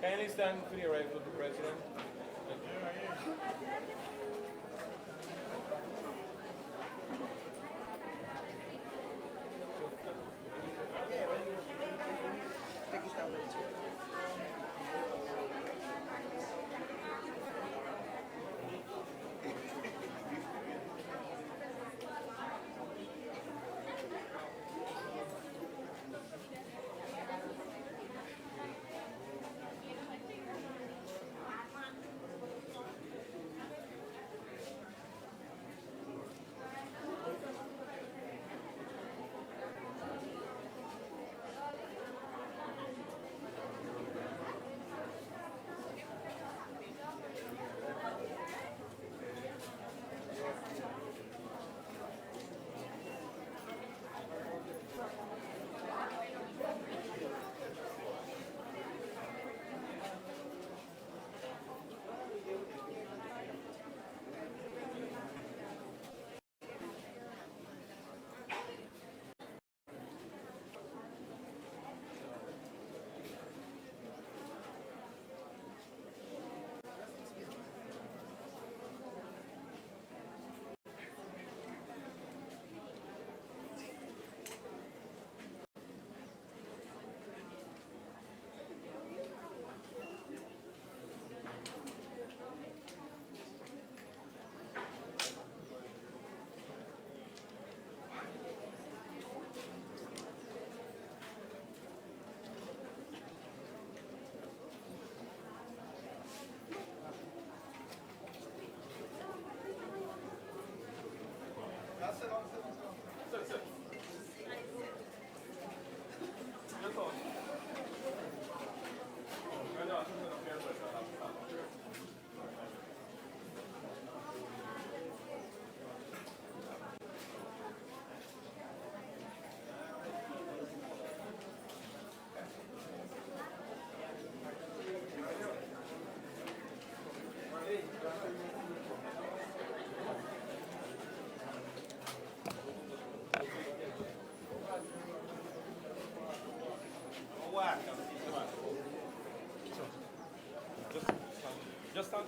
Kindly stand for the arrival of the President. Just stand.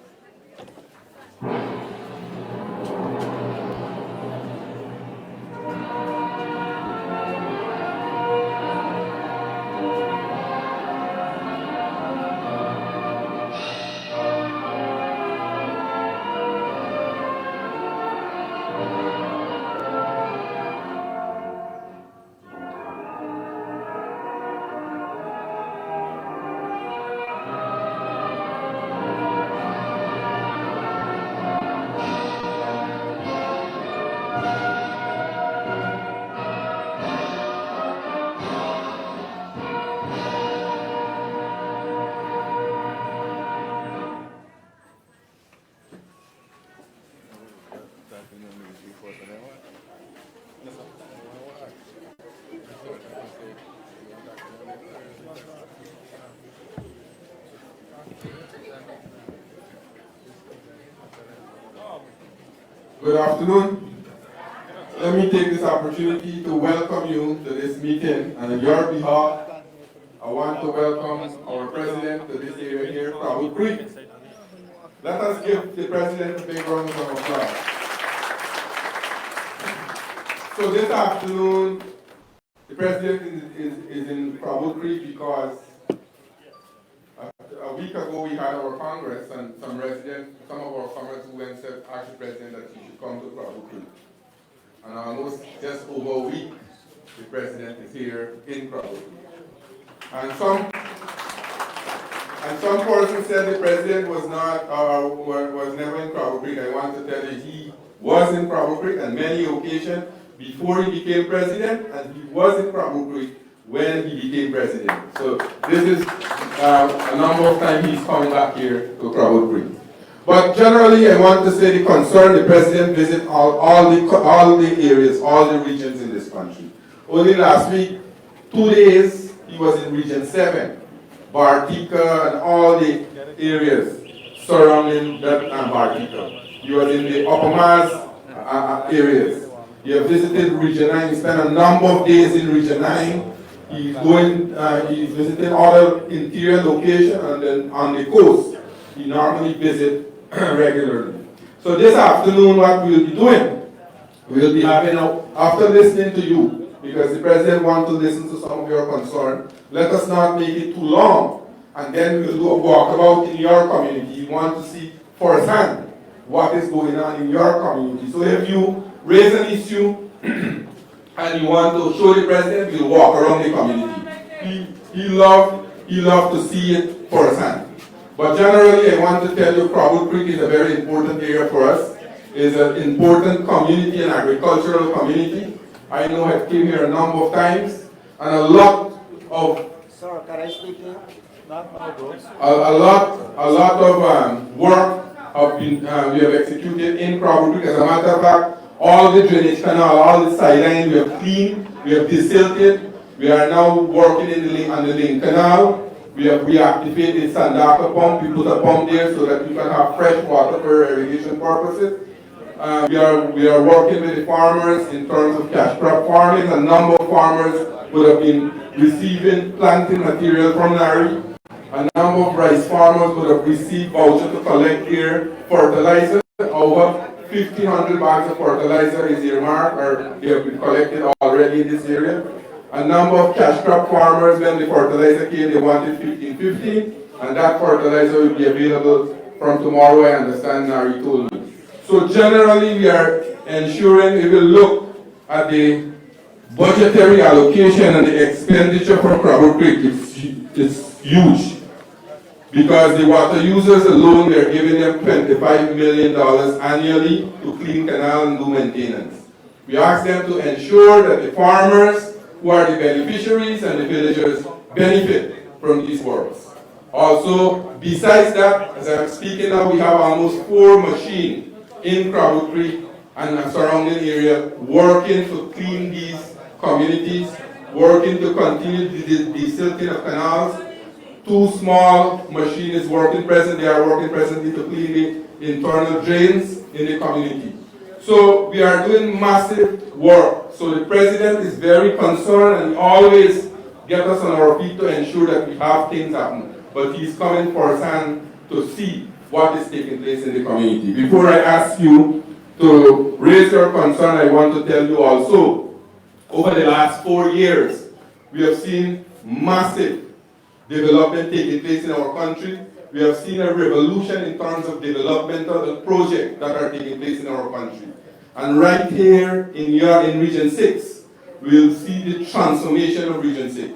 Good afternoon. Let me take this opportunity to welcome you to this meeting, and on your behalf, I want to welcome our president to this area here, Crabwood Creek. Let us give the president a big round of applause. So this afternoon, the president is in Crabwood Creek because a week ago we had our Congress, and some of our Congress who went said, asked the president that he should come to Crabwood Creek. And almost just over a week, the president is here in Crabwood Creek. And some person said the president was not, was never in Crabwood Creek. I want to tell you he was in Crabwood Creek on many occasions before he became president, and he was in Crabwood Creek when he became president. So this is a number of times he's coming back here to Crabwood Creek. But generally, I want to say the concern the president visit all the areas, all the regions in this country. Only last week, 2 days, he was in Region 7, Bartica and all the areas surrounding that and Bartica. He was in the Upper Mars areas. He have visited Region 9, he spent a number of days in Region 9, He's visiting other interior locations, and then on the coast, he normally visits regularly. So this afternoon, what we'll be doing, we'll be having, after listening to you, because the president wants to listen to some of your concerns, let us not make it too long, and then we'll do a walkabout in your community. You want to see firsthand what is going on in your community. So if you raise an issue and you want to show the president, we'll walk around the community. He love to see it firsthand. But generally, I want to tell you, Crabwood Creek is a very important area for us. It's an important community, an agricultural community. I know I've came here a number of times, and a lot of Sir, can I speak here? Not bro. a lot of work we have executed in Crabwood Creek. As a matter of fact, all the drainage canal, all the sidelines we have cleaned, we have desilted. We are now working on the Link Canal. We have reactivated Sandaka pump. We put a pump there so that we can have fresh water for irrigation purposes. We are working with the farmers in terms of cash crop farming. A number of farmers would have been receiving planting material from NARI. A number of rice farmers would have received vouchers to collect their fertilizer. Over 1,500 bags of fertilizer is earmarked, or they have been collected already in this area. A number of cash crop farmers, when the fertilizer came, they wanted 1550, and that fertilizer will be available from tomorrow, I understand Nari told me. So generally, we are ensuring we will look at the budgetary allocation and the expenditure for Crabwood Creek. It's huge. Because the water users alone, we are giving them $25 million annually to clean canal and do maintenance. We ask them to ensure that the farmers who are the beneficiaries and the villagers benefit from these works. Also, besides that, as I'm speaking now, we have almost 4 machines in Crabwood Creek and the surrounding area working to clean these communities, working to continue the desilting of canals. 2 small machines they are working presently to clean the internal drains in the community. So we are doing massive work. So the president is very concerned and always gets us on our feet to ensure that we have things happen. But he's coming firsthand to see what is taking place in the community. Before I ask you to raise your concern, I want to tell you also, over the last 4 years, we have seen massive development taking place in our country. We have seen a revolution in terms of developmental projects that are taking place in our country. And right here in Region 6, we'll see the transformation of Region 6.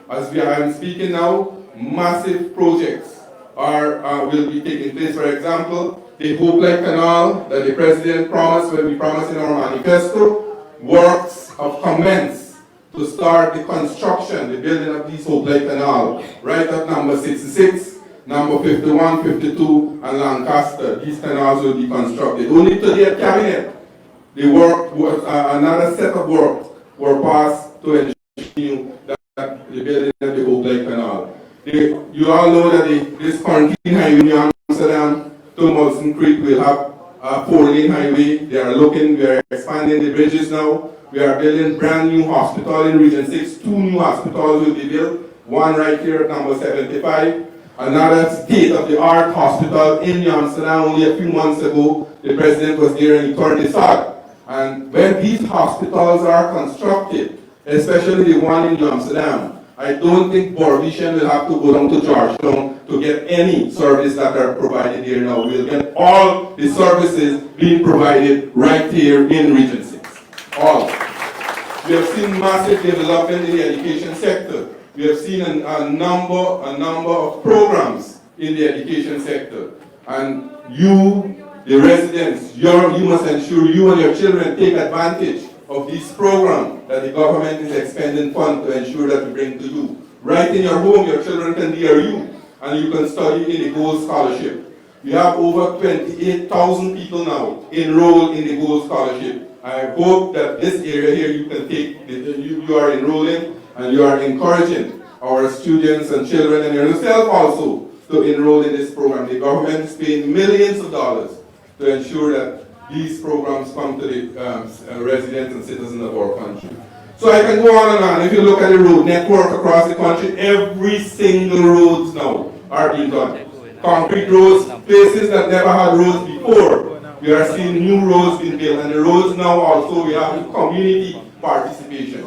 As I'm speaking now, massive projects will be taking place. For example, the Hope Light Canal that the President promised, when we promised in our manifesto, works have commenced to start the construction, the building of these Hope Light Canal, right at number 66, number 51, 52, and Lancaster. These canals will be constructed. Only today at Cabinet, the work was, another set of work were passed to ensure that the building of the Hope Light Canal. You all know that this Corentyne highway in Amsterdam to Molson Creek will have a 4-lane highway. We are expanding the bridges now. We are building brand new hospital in Region 6. 2 new hospitals will be built. One right here at number 75. Another state-of-the-art hospital in Amsterdam. Only a few months ago, the president was there and he turned his heart. And when these hospitals are constructed, especially the one in Amsterdam, I don't think Borvishan will have to go down to Georgetown to get any service that are provided here now. We'll get all the services being provided right here in Region 6. All. We have seen massive development in the education sector. We have seen a number of programs in the education sector. And you, the residents, you must ensure you and your children take advantage of this program that the government is expending funds to ensure that we bring to you. Right in your home, your children can hear you, and you can study in the Gold Scholarship. We have over 28,000 people now enrolled in the Gold Scholarship. I hope that this area here you can take, you are enrolling and you are encouraging our students and children and yourself also to enroll in this program. The government is paying millions of dollars to ensure that these programs come to the residents and citizens of our country. So I can go on and on. If you look at the road network across the country, every single roads now are being done. Concrete roads, places that never had roads before. We are seeing new roads being built, and the roads now also we have community participation.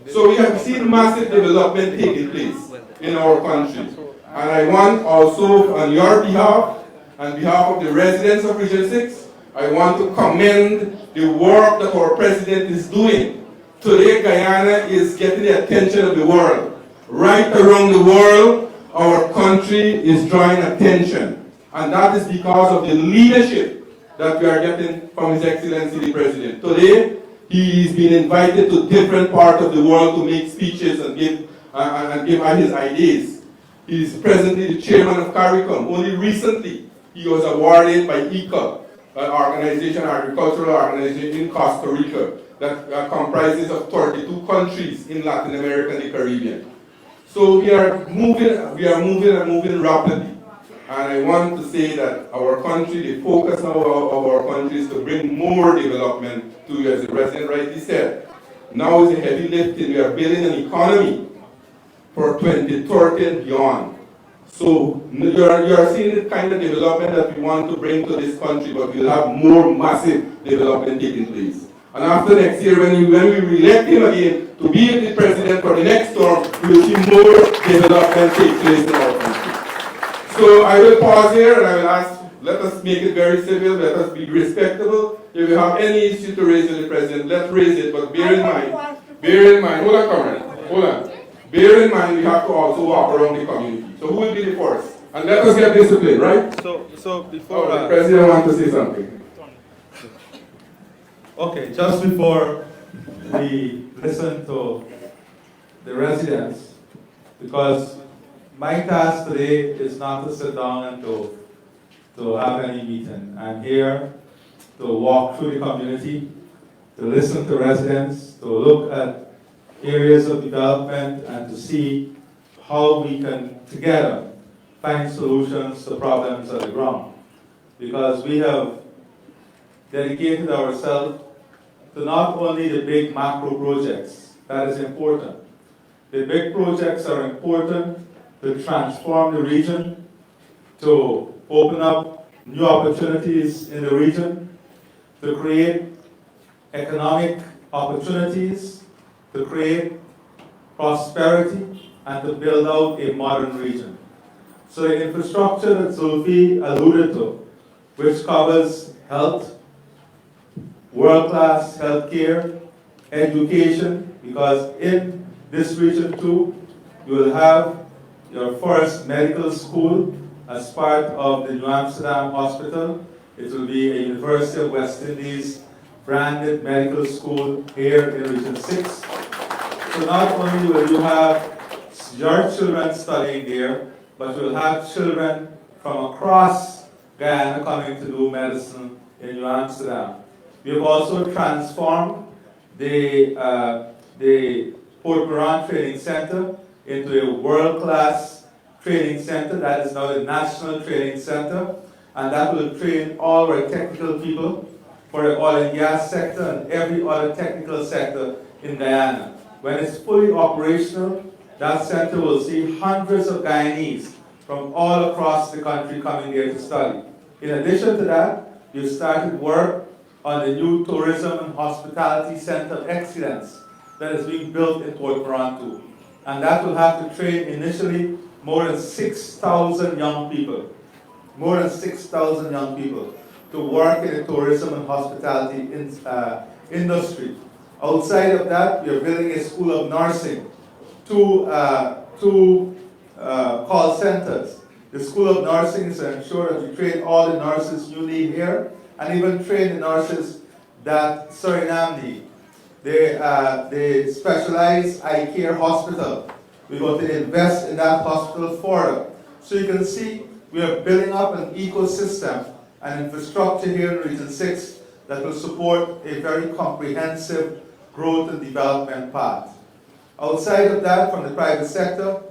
So we have seen massive development taking place in our country. And I want also on your behalf, on behalf of the residents of Region 6, I want to commend the work that our president is doing. Today, Guyana is getting the attention of the world. Right around the world, our country is drawing attention. And that is because of the leadership that we are getting from His Excellency the President. Today, he is being invited to different parts of the world to make speeches and give his ideas. He is presently the chairman of CARICOM. Only recently, he was awarded by ICA, an agricultural organization in Costa Rica that comprises of 32 countries in Latin America and the Caribbean. So we are moving rapidly. And I want to say that our country, the focus now of our country is to bring more development to you, as the President rightly said. Now is a heavy lifting. We are building an economy for 2030 and beyond. So you are seeing the kind of development that we want to bring to this country, but we'll have more massive development taking place. And after next year, when we re-elect him again to be the President for the next term, we will see more development take place in our country. So I will pause here and I will ask, let us make it very civil, let us be respectable. If you have any issue to raise with the President, let's raise it, but bear in mind, hold on, Corentyne, hold on. Bear in mind we have to also walk around the community. So who will be the first? And let us get disciplined, right? So before... the President wants to say something. Okay, just before we listen to the residents, because my task today is not to sit down and to have any meeting. I'm here to walk through the community, to listen to residents, to look at areas of development and to see how we can together find solutions to problems on the ground. Because we have dedicated ourselves to not only the big macro projects, that is important. The big projects are important to transform the region, to open up new opportunities in the region, to create economic opportunities, to create prosperity, and to build out a modern region. So the infrastructure that Zulfi alluded to, which covers health, world-class healthcare, education, because in this region too, you will have your first medical school as part of the New Amsterdam Hospital. It will be a University of West Indies branded medical school here in Region 6. So not only will you have your children studying there, but you will have children from across Guyana coming to do medicine in New Amsterdam. We have also transformed the Port Moran Training Center into a world-class training center that is now a national training center, and that will train all our technical people for the oil and gas sector and every other technical sector in Guyana. When it's fully operational, that center will see hundreds of Guyanese from all across the country coming there to study. In addition to that, we've started work on the new Tourism and Hospitality Center of Excellence that is being built in Port Moran too. And that will have to train initially more than 6,000 young people. More than 6,000 young people to work in the tourism and hospitality industry. Outside of that, we are building a school of nursing, two call centers. The School of Nursing is to ensure that we train all the nurses you need here, and even train the nurses that Suriname need. The specialized eye care hospital, we're going to invest in that hospital further. So you can see we are building up an ecosystem and infrastructure here in Region 6 that will support a very comprehensive growth and development path. Outside of that, from the private sector,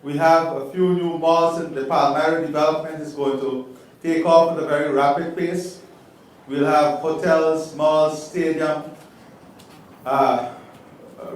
we have a few new malls, and the Palmyra development is going to take off at a very rapid pace. We'll have hotels, malls, stadium,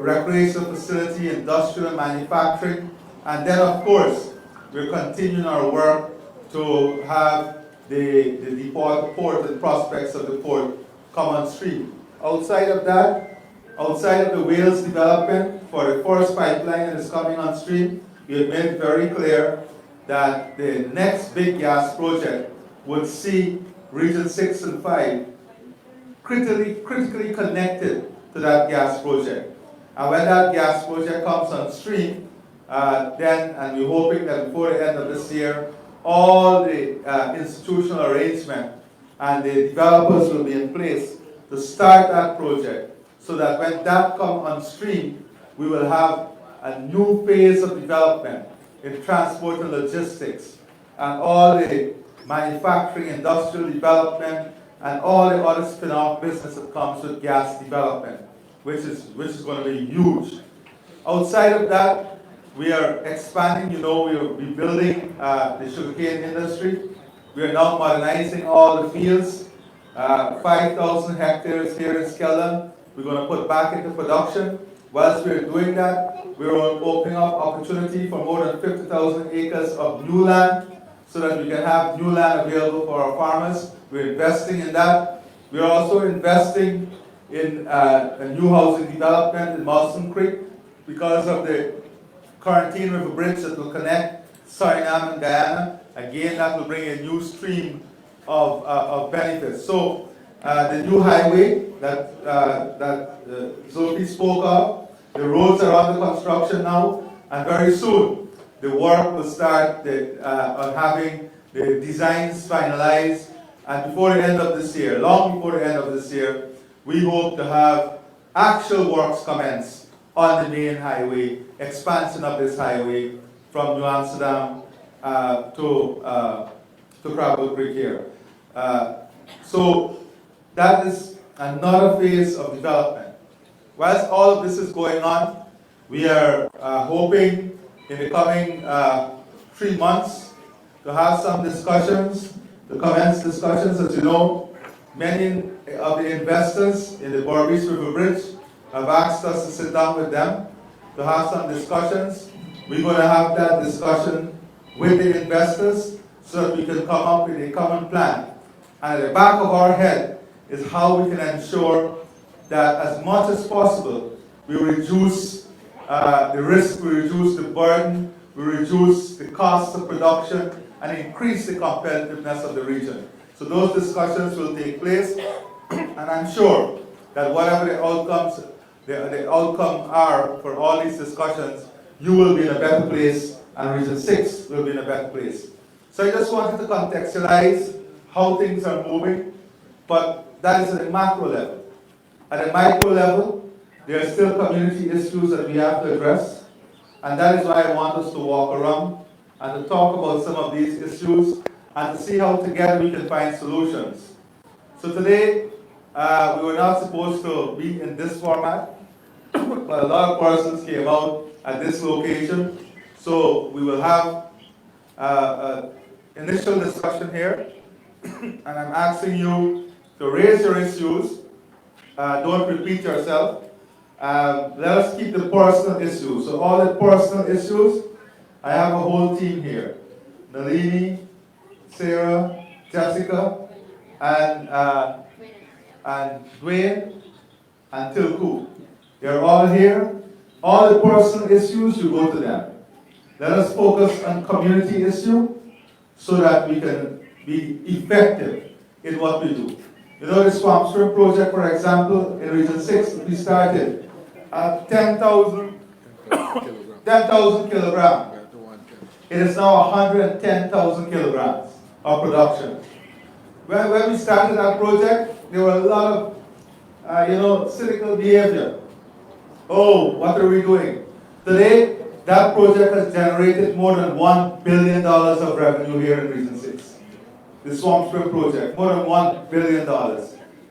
recreational facility, industrial and manufacturing, and then of course, we're continuing our work to have the port and prospects of the port come on stream. Outside of that, outside of the Wales development for the first pipeline that is coming on stream, we have made it very clear that the next big gas project would see Region 6 and 5 critically connected to that gas project. And when that gas project comes on stream, and we're hoping that before the end of this year, all the institutional arrangement and the developers will be in place to start that project, so that when that comes on stream, we will have a new phase of development in transport and logistics, and all the manufacturing, industrial development, and all the other spin-off business that comes with gas development, which is going to be huge. Outside of that, we are expanding. We are rebuilding the sugarcane industry. We are now modernizing all the fields. 5,000 hectares here in Skeldon, we're going to put back into production. Whilst we're doing that, we're opening up opportunity for more than 50,000 acres of new land, so that we can have new land available for our farmers. We're investing in that. We're also investing in a new housing development in Molson Creek because of the Corentyne River Bridge that will connect Suriname and Guyana. Again, that will bring a new stream of benefits. So the new highway that Sophie spoke of, the roads are under construction now, and very soon the work will start on having the designs finalized, and before the end of this year, long before the end of this year, we hope to have actual works commence on the main highway, expansion of this highway from New Amsterdam to Crabwood Creek here. So that is another phase of development. Whilst all of this is going on, we are hoping in the coming 3 months to have some discussions, to commence discussions. As you know, many of the investors in the Berbice River Bridge have asked us to sit down with them to have some discussions. We're going to have that discussion with the investors so that we can come up with a common plan. And at the back of our head is how we can ensure that as much as possible, we reduce the risk, we reduce the burden, we reduce the cost of production, and increase the competitiveness of the region. So those discussions will take place, and I'm sure that whatever the outcomes, the outcome are for all these discussions, you will be in a better place, and Region 6 will be in a better place. So I just wanted to contextualize how things are moving, but that is at a macro level. At a micro level, there are still community issues that we have to address, and that is why I want us to walk around and to talk about some of these issues and to see how together we can find solutions. So today, we were not supposed to be in this format, but a lot of persons came out at this location. So we will have an initial discussion here, and I'm asking you to raise your issues. Don't repeat yourself. Let us keep the personal issues. So all the personal issues, I have a whole team here. Nalini, Sarah, Jessica, and Dwayne, and Tilku. They're all here. All the personal issues, you go to them. Let us focus on community issue so that we can be effective in what we do. You know, the Swamp Stream project, for example, in Region 6, we started at 10,000 kilograms. It is now 110,000 kilograms of production. When we started that project, there were a lot of, cynical behavior. Oh, what are we doing? Today, that project has generated more than $1 billion of revenue here in Region 6. The Swamp Stream project, more than $1 billion.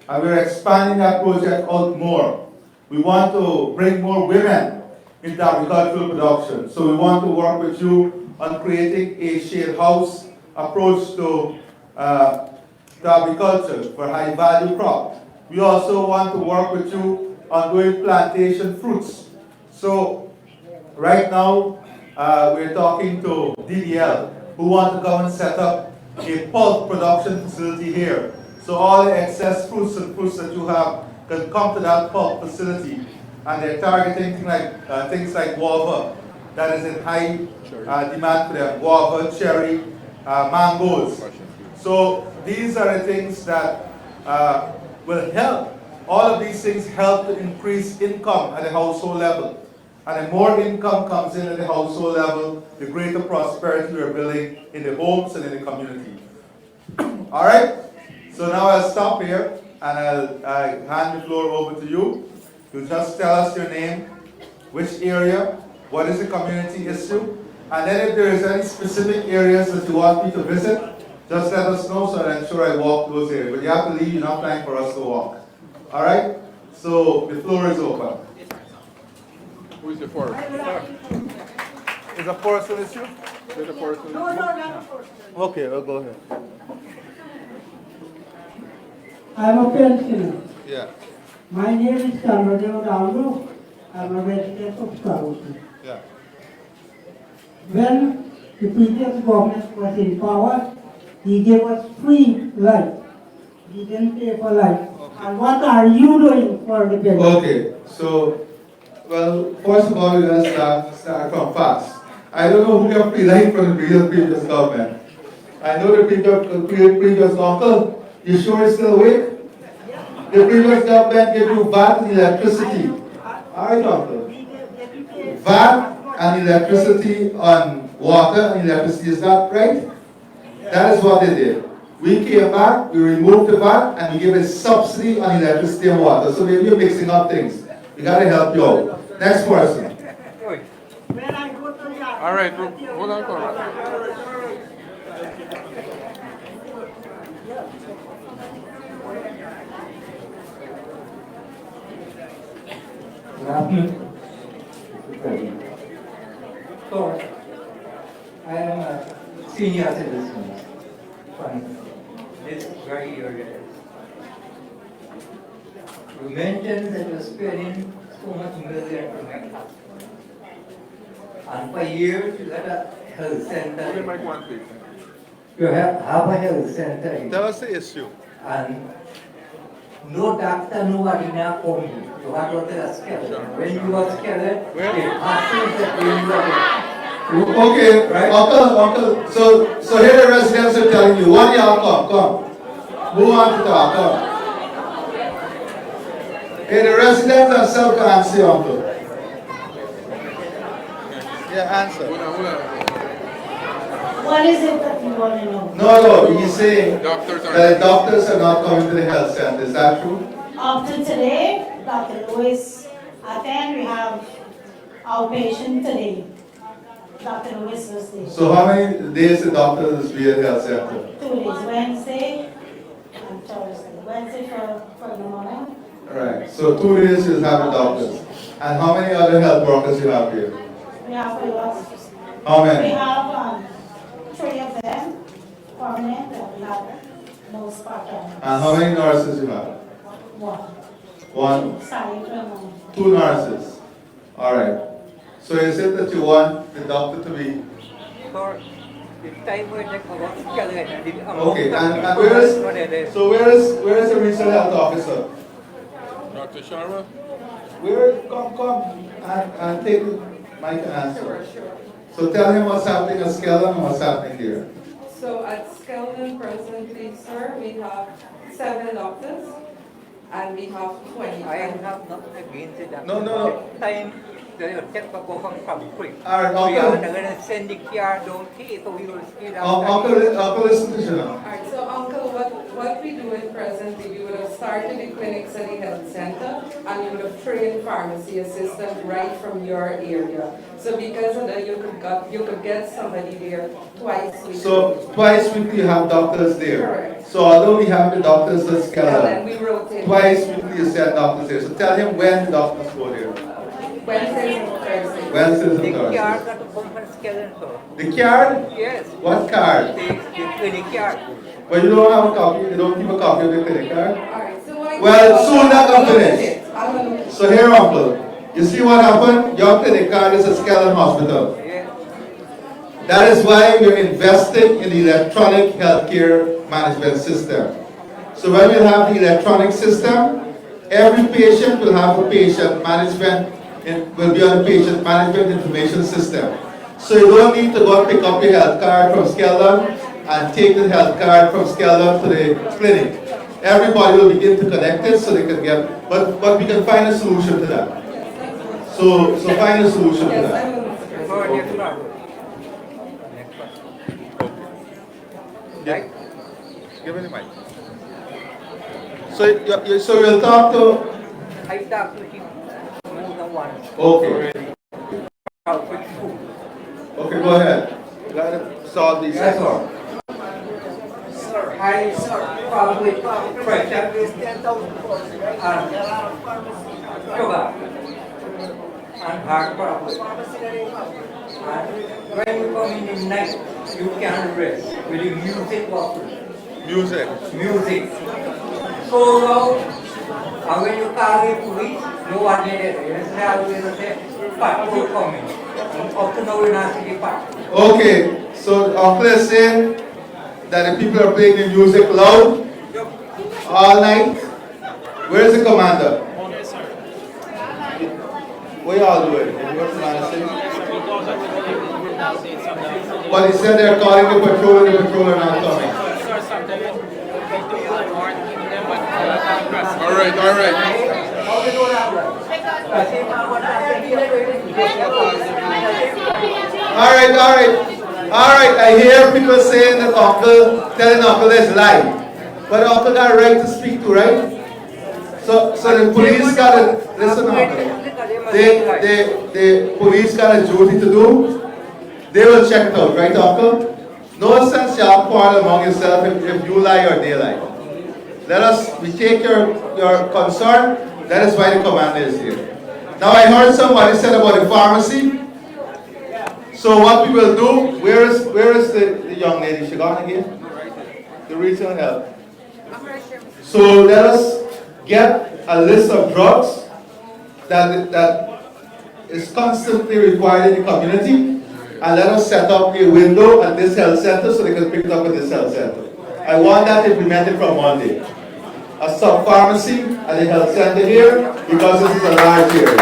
And we're expanding that project out more. We want to bring more women into agricultural production. So we want to work with you on creating a shade house approach to agriculture for high value crop. We also want to work with you on doing plantation fruits So right now, we're talking to DDL, who want to come and set up a pulp production facility here. So all the excess fruits that you have can come to that pulp facility. And they're targeting things like guava, that is in high demand for them, guava, cherry, mangoes. So these are the things that will help. All of these things help to increase income at the household level. And the more income comes in at the household level, the greater prosperity we're building in the homes and in the community. All right? So now I'll stop here and I'll hand the floor over to you. You just tell us your name, which area, what is the community issue, and then if there is any specific areas that you want me to visit, just let us know so that I'm sure I walk those areas. But you have to leave enough time for us to walk. All right? So the floor is open. Who is the first? Is a personal issue? Is the first? No, not first. Okay, well, go ahead. I'm a pensioner. Yeah, My name is Corentyne. I'm a resident of Crabwood. yeah. When the previous government was in power, he gave us free light. He didn't pay for light. Okay. And what are you doing for the pension? Okay, so, well, first of all, we're going to start from fast. I don't know who got free light from the previous government. I know the previous uncle. You sure he's still awake? The previous government gave you VAT and electricity. All right, uncle. VAT and electricity on water and electricity, is that right? That is what they did. We came back, we removed the VAT, and we gave a subsidy on electricity and water. So maybe you're mixing up things. We got to help you out. Next person. All right, hold on, Corentyne. So, I am a senior citizen from this very area. You mentioned that you're spending so much million to make it. And for years, you had a health center. Give me mic one, please. You have a health center. Tell us the issue. And no doctor, nobody now come you. You have to tell a skeleton. When you are skeleton, it happens that you are Okay, Right. uncle. So here the residents are telling you, one y'all come. Who wants to talk? Come. Hey, the residents themselves can answer, uncle. Yeah, answer. Hold on. What is it that you want to know? No, he's saying Doctors are. that doctors are not coming to the health center. Is that true? Up to today, Dr. Lewis attend. We have our patient today. Dr. Lewis was there. So how many days the doctors be at the health center? 2 days, Wednesday and Thursday. Wednesday for the morning. Alright, so 2 days you have the doctors. And how many other health workers you have here? We have a lot. How We many? have 3 of them permanent, and we have most part-time. And how many nurses you have? One. Sorry, for a moment. 2 nurses. Alright. So is it that you want the doctor to be... Okay, and where is... So where is the regional health officer? Dr. Sharma? Come and take the mic and answer. So tell him what's happening at Skeleton and what's happening here. So at Skeleton presently, sir, we have 7 doctors and we have 20. I have nothing against it. No. Time the check for go from quick. Alright, We are uncle. going to send the care down here, so we will speed up. Uncle, listen to you now. Alright, so uncle, what we do in presently, we would have started the clinics at the health center and we would have trained pharmacy assistant right from your area. So because of that, you could get somebody there twice weekly. So twice weekly you have doctors there. Correct. So although we have the doctors at And Skeleton, we rotate. twice weekly you send doctors there. So tell him when the doctors go there. Wednesdays and Thursdays. Wednesdays and The care Thursdays. got to come from skeleton, sir. The card? Yes. What card? The clinic card. Well, you don't have a copy. You don't keep a copy of the clinic card. Alright, so what I Well, can do- soon that I'll will look at finish. it. I'll look at it. So here, uncle, You see what happened? Your clinic card is a skeleton hospital. That is why we're investing in the electronic healthcare management system. So when we have the electronic system, every patient will have a patient management, will be on the patient management information system. So you don't need to go and pick up your health card from Skeleton and take the health card from Skeleton to the clinic. Everybody will be interconnected so they can get, but we can find a solution to that. So find a solution to that. Okay. Give me the mic. So we'll talk to. I talked to him more than once. Okay. Okay, go ahead. You gotta solve these. Yes, sir. Sir, I probably pressure and sugar and heart problem. And when you come in the night, you can't rest with the music walking. Music. So loud, and when you call the police, no one did it. You say, I will say, patrol coming. And up to now, we're not seeing the patrol. Okay, so Uncle is saying that the people are playing the music loud all night. Where is the commander? What y'all doing? What's the commander saying? But he said they're calling the patrol and the patrol are not coming. All right. All right. I hear people saying that telling Uncle is lying. But Uncle got a right to speak to, right? So the police got a, listen Uncle. The police got a duty to do. They will check it out, right Uncle? No sense y'all quarrel among yourself if you lie or they lie. We take your concern. That is why the commander is here. Now I heard somebody said about the pharmacy. So what we will do, where is the young lady? She gone again? The regional health. So let us get a list of drugs that is constantly required in the community, and let us set up a window at this health center so they can pick it up at this health center. I want that implemented from Monday. A sub-pharmacy at the health center here, because this is a large area.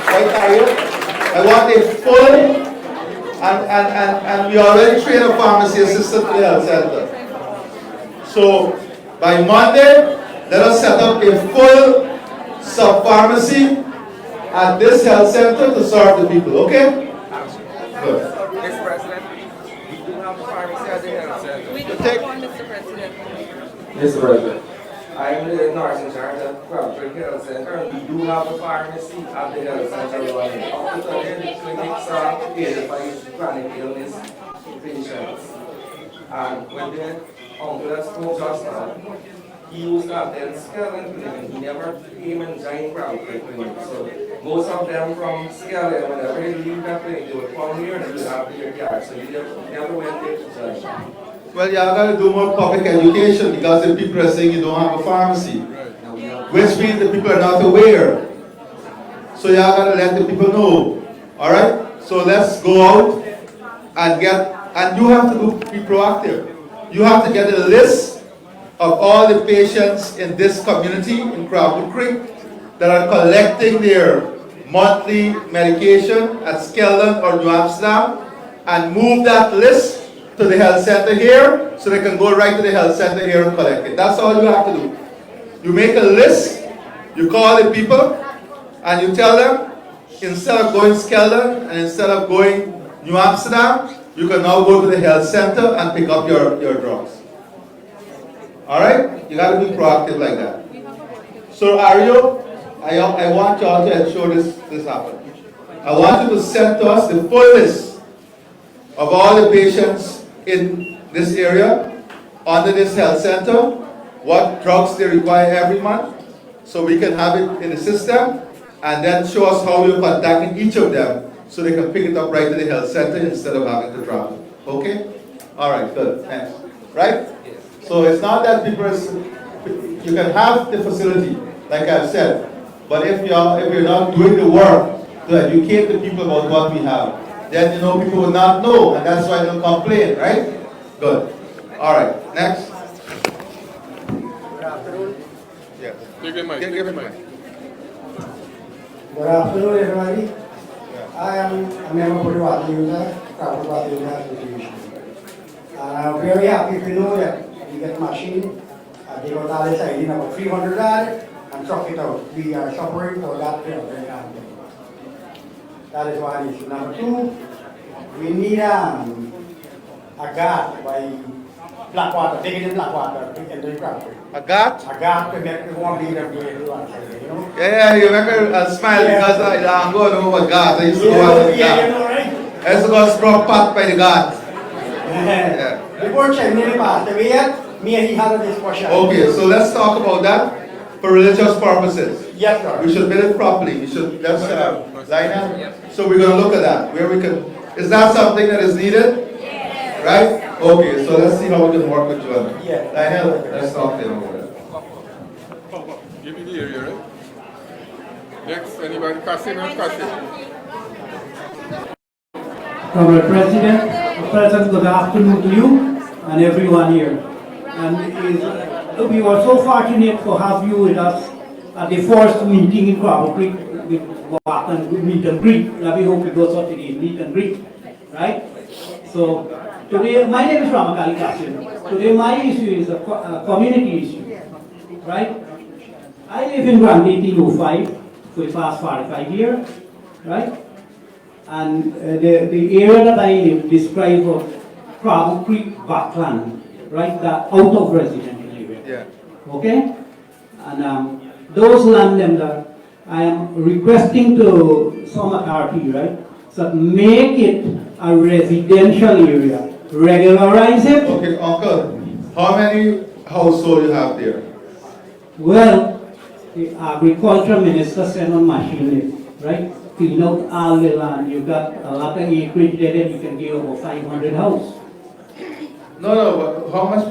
Right, Harriet? I want a full, and we already train a pharmacy assistant at the health center. So, by Monday, let us set up a full sub-pharmacy at this health center to serve the people, okay? Good. Mr. President, we do have a pharmacy at the health center. We do have one, Mr. President. Mr. President, I am the nurse in charge of Crabwood Health Center. We do have a pharmacy at the health center running. Up to the clinics are catered for chronic illness patients. And when the uncle that spoke just now, he used to attend Skeleton Clinic. He never came and joined Crabwood Clinic. So most of them from Skeleton, whenever they leave that clinic, they would come here and they would have their cards. So he never went there to join. Well, y'all got to do more public education because the people are saying you don't have a pharmacy, which means the people are not aware. So y'all got to let the people know. All right? So let's go out and you have to be proactive. You have to get a list of all the patients in this community in Crabwood Creek that are collecting their monthly medication at Skeleton or New Amsterdam, and move that list to the health center here, so they can go right to the health center here and collect it. That's all you have to do. You make a list, you call the people, and you tell them, instead of going Skeleton and instead of going New Amsterdam, you can now go to the health center and pick up your drugs. Alright? You gotta be proactive like that. So Ario, I want y'all to ensure this happens. I want you to send to us the full list of all the patients in this area, under this health center, what drugs they require every month, so we can have it in the system, and then show us how you're contacting each of them, so they can pick it up right to the health center instead of having to travel. Okay? Alright, good, thanks. Right? So it's not that you can have the facility, like I've said, But if you're not doing the work to educate the people about what we have, then you know people will not know, and that's why they'll complain, right? Good. All right. Next. Yes. Give him mic. Give him mic. Good afternoon, everybody. I am a member of the Water User, Crabwood Water User Association. I'm very happy to know that we get a machine. They got all this idea about $300 and truck it out. We are suffering for that. Very happy. That is one issue. Number two, we need a guard by Blackwater, take it in Blackwater, and the Crabwood. A gat? A guard to get the one leader to do it, you know? Yeah, you remember I smile because I'm going over gat. I used to go out the Yeah, you gat. know, right? I used to go struck pat by the gat. Yeah. Before China nearly passed away yet, me and he had a discussion. Okay, so let's talk about that for religious purposes. Yes, sir. We should build it properly. We should, let's line up. So we're going to look at that. Where we can, is that something that is needed? Right? Okay, so let's see how we can work with Joanna. Yeah. Lionel, let's talk to him over there. Give me the area, right? Next, anybody? Kasim or Kasim? Comrade President, good afternoon to you and everyone here. And we were so fortunate to have you with us at the first meeting in Crabwood Creek with Walk and meet and greet. And we hope it goes up to the meet and greet, right? So today, my name is Ramakali Kasim. Today my issue is a community issue, right? I live in Grand 1805 for the past 45 years, right? And the area that I live describes of Crabwood Creek backland, right? The out of residential area. Yeah. Okay? And those land them that I am requesting to some authority, right? So make it a residential area. Regularize it. Okay, Uncle, how many households you have there? Well, the agriculture minister sent on machine, right? Clean out all the land. You got a lot of acreage there that you can give over 500 houses. No, but how much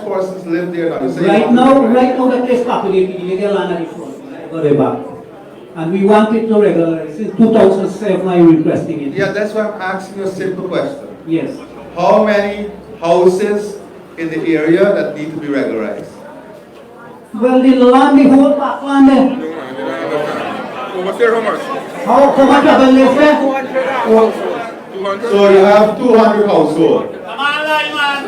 persons live there now? You say Right now the place populated, you get land at the front, go the back. And we want it to regularize. Since 2007 I'm requesting it. Yeah, that's why I'm asking you a simple question. Yes. How many houses in the area that need to be regularized? Well, the land, the whole backland there. No, man, they don't understand. So what's there, how much? How much of it live there? 200? So you have 200 households. Come on, man.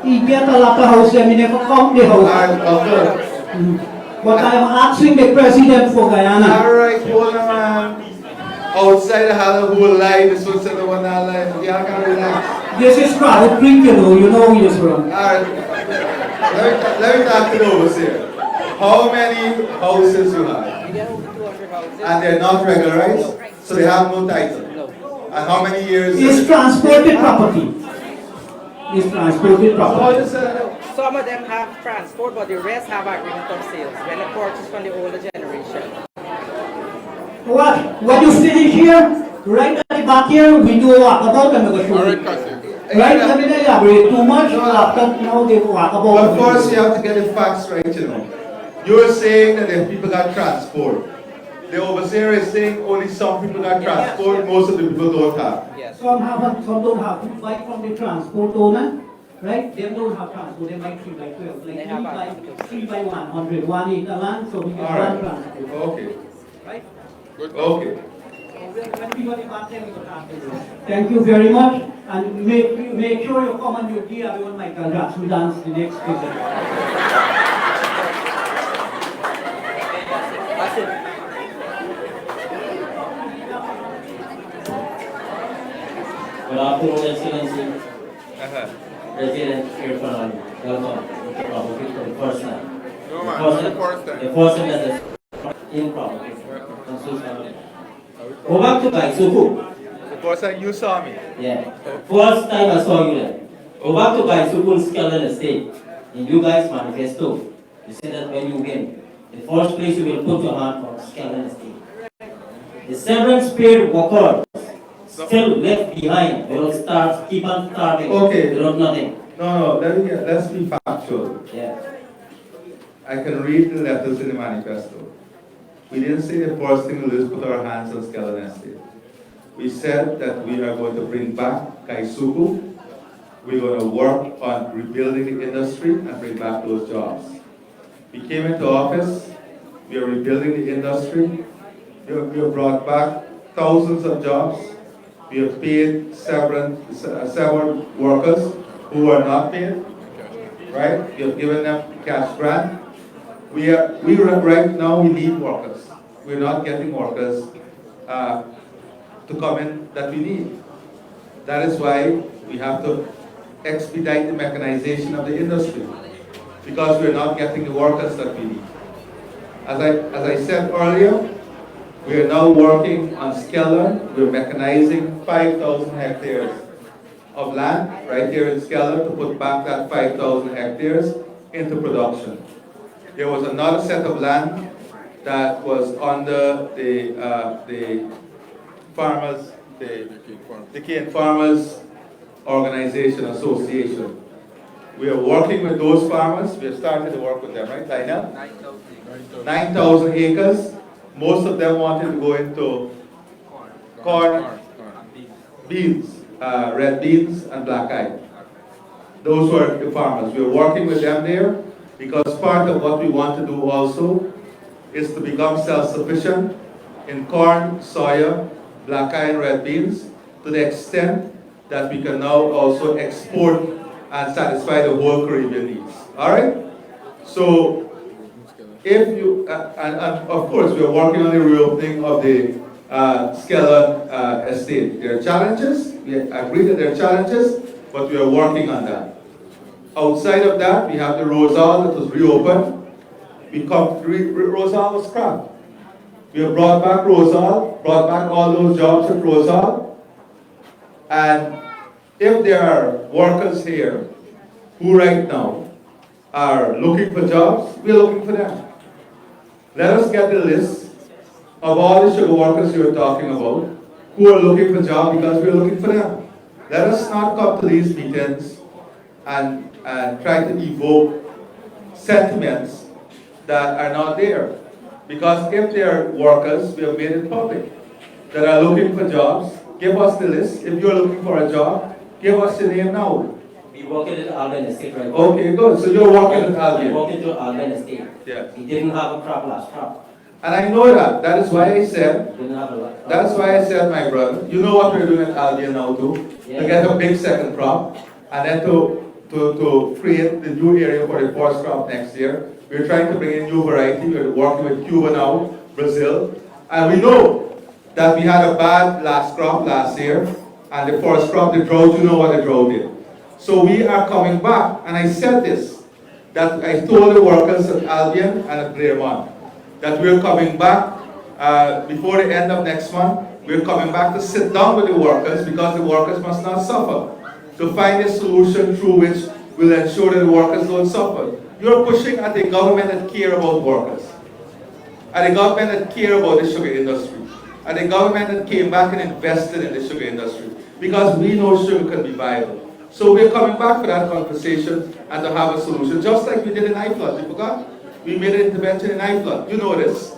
He get a lot of houses, I mean, never count the house. Uncle. But I am asking the president for Guyana. Alright, hold on, man. Outside I had a whole lie, this one said the one I lie. Y'all can relax. This is Crabwood Creek, you know where it's from. Alright. Let me talk to the overseer. How many houses you have? And they're not regularized? So they have no title? And how many years? It's transported property. It's transported property. Some of them have transport, but the rest have agreement of sales when they purchase from the older generation. What? When you finish here, right at the back here, we do a walkabout and we go show Alright, you. Kasim. Right? I mean, they elaborate too much, after now they walk about. But first you have to get the facts right, you know. You're saying that the people got transport. The overseer is saying only some people got transport, most of the people don't have. Yes. Some have, some don't have. Like from the transport owner, right? They don't have transport. They might 3 by 12, like 3 by 100, 1 acre land, so we get one transport. Okay. Right? Good. Okay. When we go to back there, we go to thank you very much, and make sure you come and you give everyone Michael Jackson who dance the next visit. Good afternoon, Excellency. President Irfan, welcome to Crabwood for the first time. No, man, not the first time. The first time that is in Crabwood. Go back to Kaisuku. The first time you saw me? Yeah. First time I saw you there. Go back to Kaisuku Skeleton Estate. In you guys' manifesto, you said that when you win, the first place you will put your hand for Skeleton Estate. The severance paid workers still left behind, they will start, keep on starving. Okay. They don't nothing. No, let's be factual. Yeah. I can read the letters in the manifesto. We didn't say the first thing we'll do is put our hands on Skeleton Estate. We said that we are going to bring back Kaisuku. We're going to work on rebuilding the industry and bring back those jobs. We came into office, we are rebuilding the industry. We have brought back thousands of jobs. We have paid several workers who are not paid, right? We have given them cash grant. Right now we need workers. We're not getting workers to come in that we need. That is why we have to expedite the mechanization of the industry, because we're not getting the workers that we need. As I said earlier, we are now working on Skeller. We're mechanizing 5,000 hectares of land right here in Skeller to put back that 5,000 hectares into production. There was another set of land that was under the farmers, the Cane Farmers Organization Association. We are working with those farmers. We have started to work with them, right, Lionel? 9,000 acres. Most of them wanted to go into corn, beans, red beans, and black eye. Those were the farmers. We are working with them there because part of what we want to do also is to become self-sufficient in corn, soya, black eye, and red beans to the extent that we can now also export and satisfy the whole Caribbean needs. All right? So, if you, and of course, we are working on the reopening of the Skeleton estate. There are challenges, we agree that there are challenges, but we are working on that. Outside of that, we have the Rosal that was reopened. Rosal was scrapped. We have brought back Rosal, brought back all those jobs at Rosal. And if there are workers here who right now are looking for jobs, we are looking for them. Let us get the list of all the sugar workers you are talking about who are looking for jobs, because we are looking for them. Let us not come to these meetings and try to evoke sentiments that are not there. Because if there are workers, we have made it public, that are looking for jobs, give us the list. If you are looking for a job, give us your name now. We working at Albion Estate right now. Okay, good. So you're working at Albion. We're working to Albion Estate. Yeah. We didn't have a crop last crop. And I know that. That is why I said, We didn't have a lot. that's why I said, my brother, you know what we're doing at Albion now too? Yeah. To get a big second crop, and then to create the new area for the first crop next year. We're trying to bring in new variety. We're working with Cuba now, Brazil. And we know that we had a bad last crop last year, and the first crop, the drought, you know what the drought did. So we are coming back, and I said this, that I told the workers at Albion and at Claremont, that we're coming back before the end of next month. We're coming back to sit down with the workers, because the workers must not suffer, to find a solution through which will ensure that the workers don't suffer. You're pushing at a government that care about workers, at a government that care about the sugar industry, at a government that came back and invested in the sugar industry, because we know sugar can be viable. So we're coming back for that conversation and to have a solution, just like we did in iFlood. You forgot? We made an intervention in iFlood. You know this.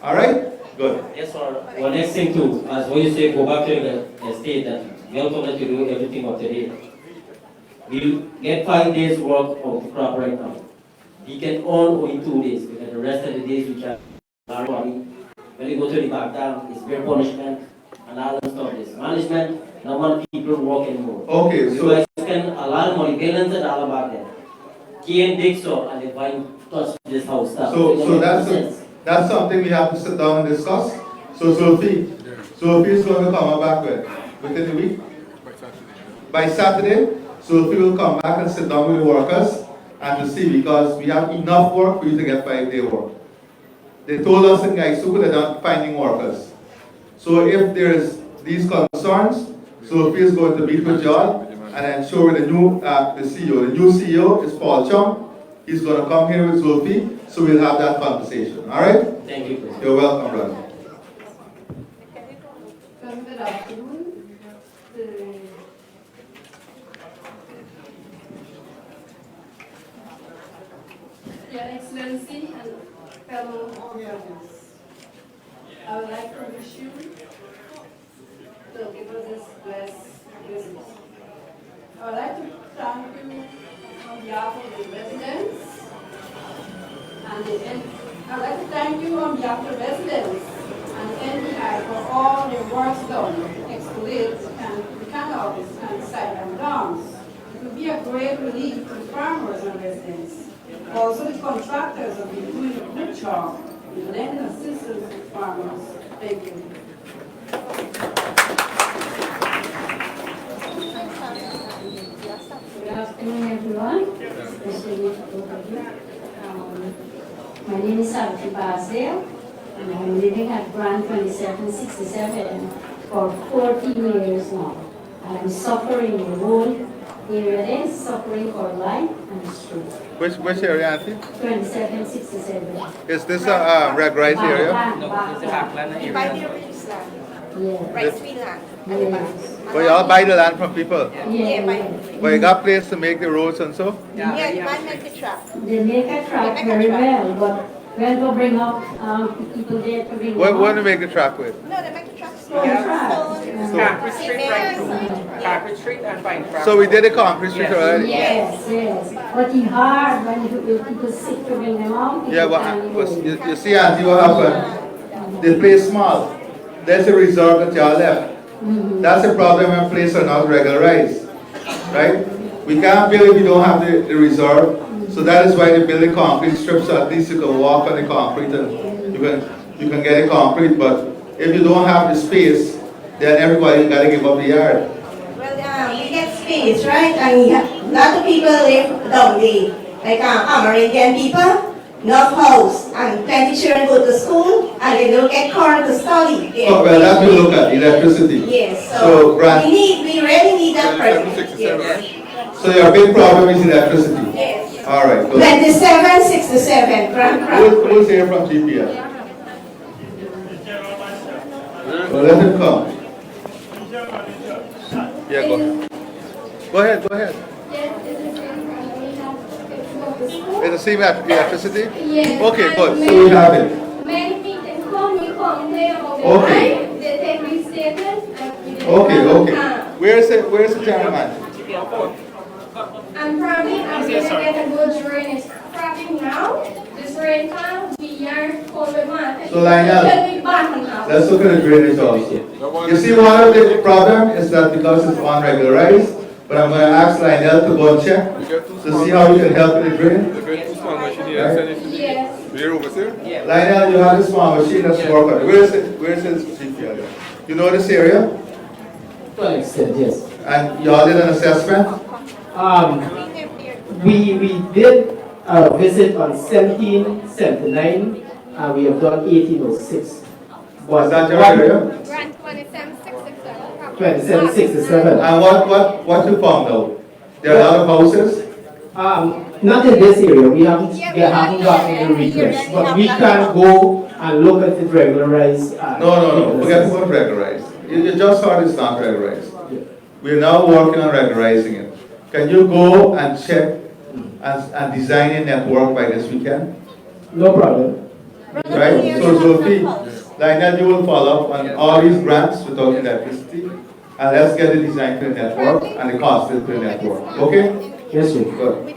All right? Good. Yes, sir. One next thing too, as when you say go back to the estate, that welcome that you do everything up today. We'll get 5 days work of the crop right now. We can earn only 2 days, because the rest of the days we can earn money. When you go to the back down, it's bare punishment and all that stuff. This management, no one people work anymore. Okay, so so I spend a lot of money, billions of dollars back there. Can't dig so, and they find touch this house stuff. So that's something we have to sit down and discuss. So Sophie is going to come back within the week? By Saturday. Sophie will come back and sit down with the workers and to see, because we have enough work for you to get 5-day work. They told us in Gaisuku they're not finding workers. So if there's these concerns, Sophie is going to meet with John and ensure the new CEO. The new CEO is Paul Chung. He's going to come here with Sophie, so we'll have that conversation. All right? Thank you. You're welcome, brother. Good afternoon. Your Excellency. Excellency and fellow observers, I would like to wish you to give us this blessed visit. I would like to thank you on behalf of the residents and I would like to thank you on behalf of the residents and NDI for all the work done, excavates and canals and side and dams. It will be a great relief to the farmers and residents. Also, the contractors have been doing a good job in lending assistance to farmers. Thank you. Good afternoon, everyone. My name is Savitri Basdale, and I'm living at Grand 2767 for 14 years now. I'm suffering the whole area there, suffering for life and the street. Which area, Auntie? 2767. Is this a regularized area? No, it's a backland area. Yeah. Rice field land. Yes. But y'all buy the land from people? Yeah. But you got place to make the roads and so? Yeah, the man make the track. They make a track very well, but when to bring up people there to bring What do you make the track with? No, they make the track Stone track. Concrete Street right through. Concrete Street and Pine Trap. So we did a concrete street already? Yes. But it's hard when people sick to bring them out. Yeah, but you see, Auntie, what happened? The place small. There's a reserve that y'all left. That's a problem when places are not regularized, right? We can't build if we don't have the reserve. So that is why they build the concrete strips, so at least you can walk on the concrete and you can get the concrete. But if you don't have the space, then everybody got to give up the yard. Well, we get space, right? And a lot of people live down there, like Amerindian people. Enough house and plenty children go to school and they don't get current to study. Oh, well, that we look at electricity. Yes, So we really need that project. Yes. So your big problem is electricity. Yes. All right. Good. 2767 Grand. Who's here from GPS? Well, let him come. Yeah, go ahead. Go ahead. It's the same electricity? Yes. Okay, good. So we have it. Many people come, we come there all the Okay. time. They take me statement. Okay. Where's the gentleman? And probably I'm going to get a good drainage. Probably now, this rain time, we are cold with water. So Lionel, It will be bottom now. let's look at the drainage also. You see, one of the problem is that because it's unregularized, but I'm going to ask Lionel to go and check to see how we can help with the drain. Yes. Lionel, you have this small machine that's working. Where's his GPL? You know this area? To an extent, yes. And y'all did an assessment? We did a visit on 1779 and we have done 1806. Was that your area? Grant 2767. 2767. And what you found out? There are a lot of houses? Not in this area, we haven't gotten the request, but we can go and look at it regularized. No, forget about regularized. You just heard it's not regularized. We're now working on regularizing it. Can you go and check and design a network by this weekend? No problem. Right? So Sophie, Lionel, you will follow up on all these grants without electricity, and let's get the design for the network and the cost for the network. Okay? Yes, sir. Good.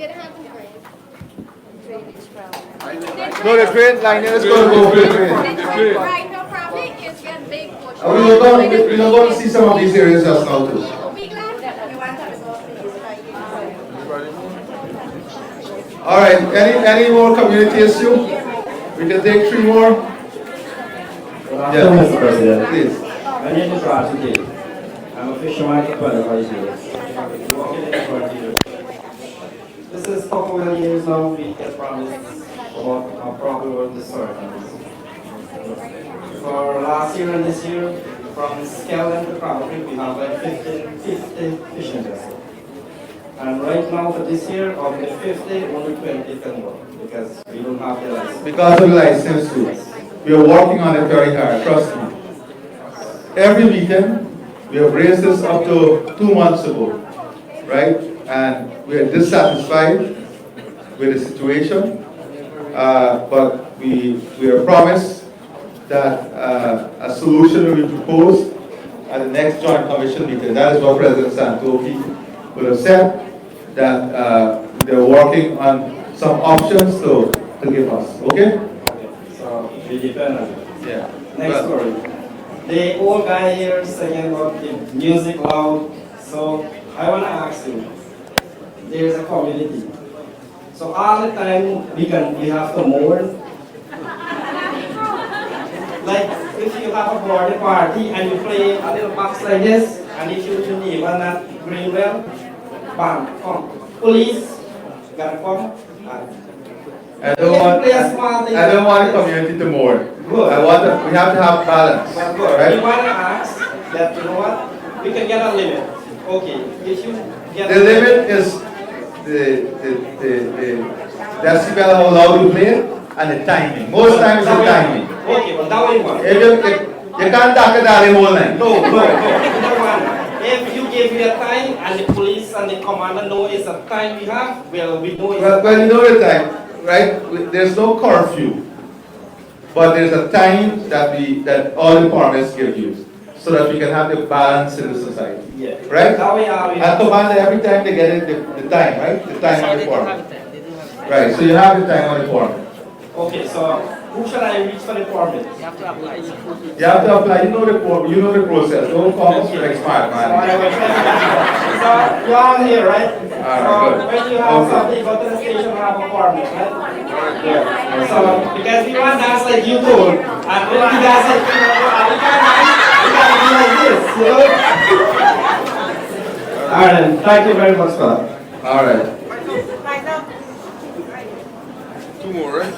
No, the train, Lionel is going to go for the train. Right, no problem. It's get big. We're going to see some of these areas just now too. All right, any more community issue? We can take 3 more. Mr. President. Please. My name is Rashid. I'm a fisherman for 25 years. This is a couple of years now. We get promised about our problem with the surgeons. For last year and this year, from Skeleton to Crabwood, we have like 50 fishing vessels. And right now for this year, of the 50, only 20 can work because we don't have the license. Because of the license too. We are working on it very hard, trust me. Every weekend, we have raised this up to 2 months ago, right? And we are dissatisfied with the situation. but we are promised that a solution will be proposed at the next Joint Commission meeting. That is what President Santoki would have said, that they're working on some options to give us. Okay? So we depend on it. Yeah. Next story. The old guy here singing about the music loud. So I want to ask you, there is a community. So all the time we have to mourn. Like if you have a birthday party and you play a little box like this, and if your neighbor not doing well, bam, come. Police gotta come. I don't want the community to mourn. Good. We have to have balance. Good. Right? We want to ask that, you know what, we can get a limit. Okay, if you get The limit is the decibel how loud you play and the timing. Most times the timing. Okay, well that way one. If you can't talk it out the whole night. No. If you give me a time and the police and the commander know it's a time we have, well, we know it's Well, you know the time, right? There's no curfew, but there's a time that all departments give you, so that we can have the balance in the society. Yeah. Right? That way, And commander, every time they get it, the time, right? The time on the department. Right, so you have the time on the department. Okay, so who should I reach for the permit? You have to apply. You have to apply, you know the process. Don't come like smart, man. So you are here, right? Alright, so good. when you have something, go to the station and have a permit, right? Yeah. So because we want to dance like you told, and when we dance like you know, we can't be like this, you know? Alright, thank you very much for that. Alright. Two more, right?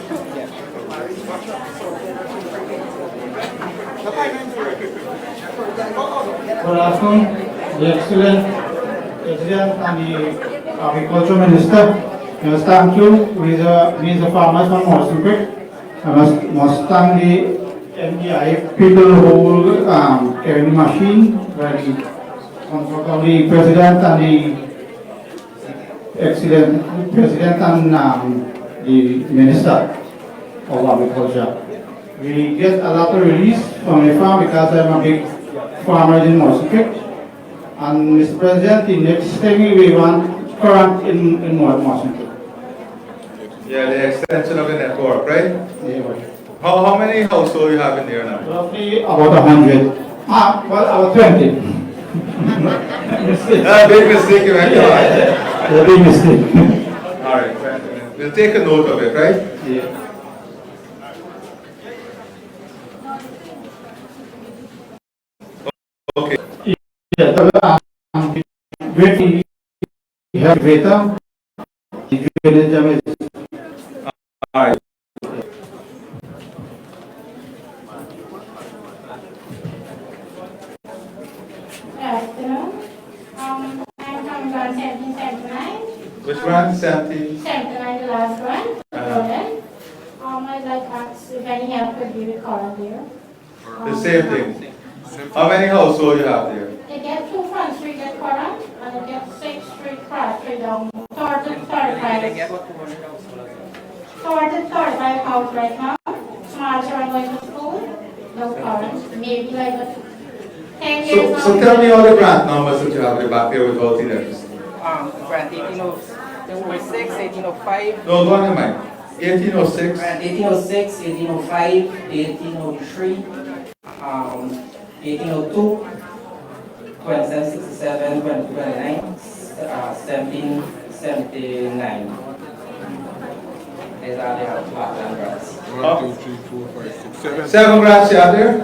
Good afternoon, the excellent President and the Agriculture Minister. I must thank you. We the farmers from Morrison Creek. I must thank the MDI people who carry the machine, where the President and the excellent President and the Minister of Agriculture. We get a lot of release from the farm because I'm a big farmer in Morrison Creek. And Mr. President, the next thing we want current in Morrison Creek. Yeah, the extension of the network, right? Yeah, right. How many households you have in there now? Roughly about 100. Well, about 20. A big mistake you made. A big mistake. All right, we'll take a note of it, right? Yeah. Okay. Yeah, greatly help greater. All right. Good afternoon. I'm from Grand 1779. Which one? 17? 79, the last one. I'd like to ask if any help could be with Coral here. The same thing. How many households you have there? They get 2 Front Street at Coral, and they get 6th Street, Cross Street down. 35 house right now. Small children going to school. No Coral. Maybe like 10 years So tell me all the grant numbers that you have in the back here with all the letters. Grant 1806, 1805. No, go on the mic. 1806. Grant 1806, 1805, 1803, 1802, 2767, 2029, 1779. These are the background grants. 1, 2, 3, 4, 5, 6, 7. 7 grants you have there?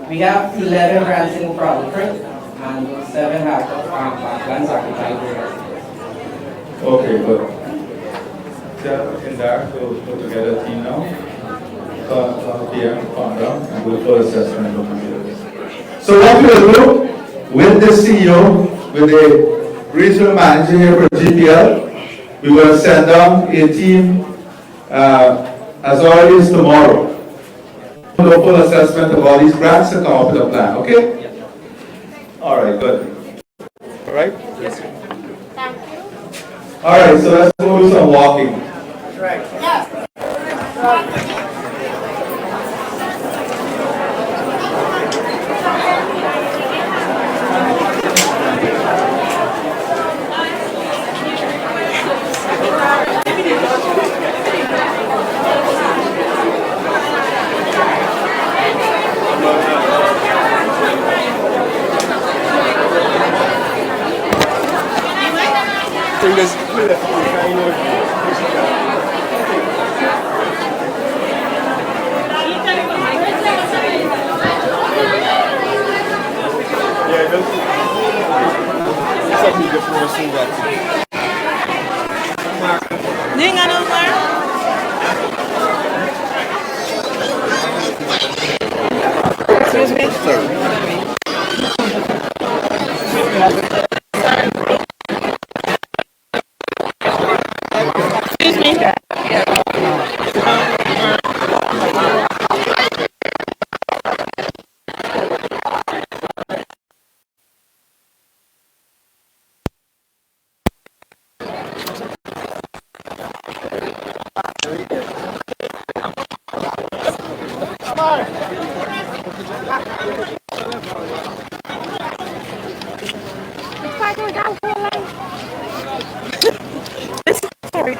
We have 11 grants in Crabwood Creek, and 7 have backlands occupied areas. Okay, good. In there, we'll put together a team now. PM, calm down, and we'll full assessment of the. So what we'll do with the CEO, with the regional manager here for GPL, we will send down a team as early as tomorrow. Do a full assessment of all these grants and come up with a plan, okay? All right, good. All right? Yes, sir. Thank you. All right, so let's go do some walking. Right. Yes.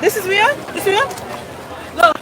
This is real? This is real? Look.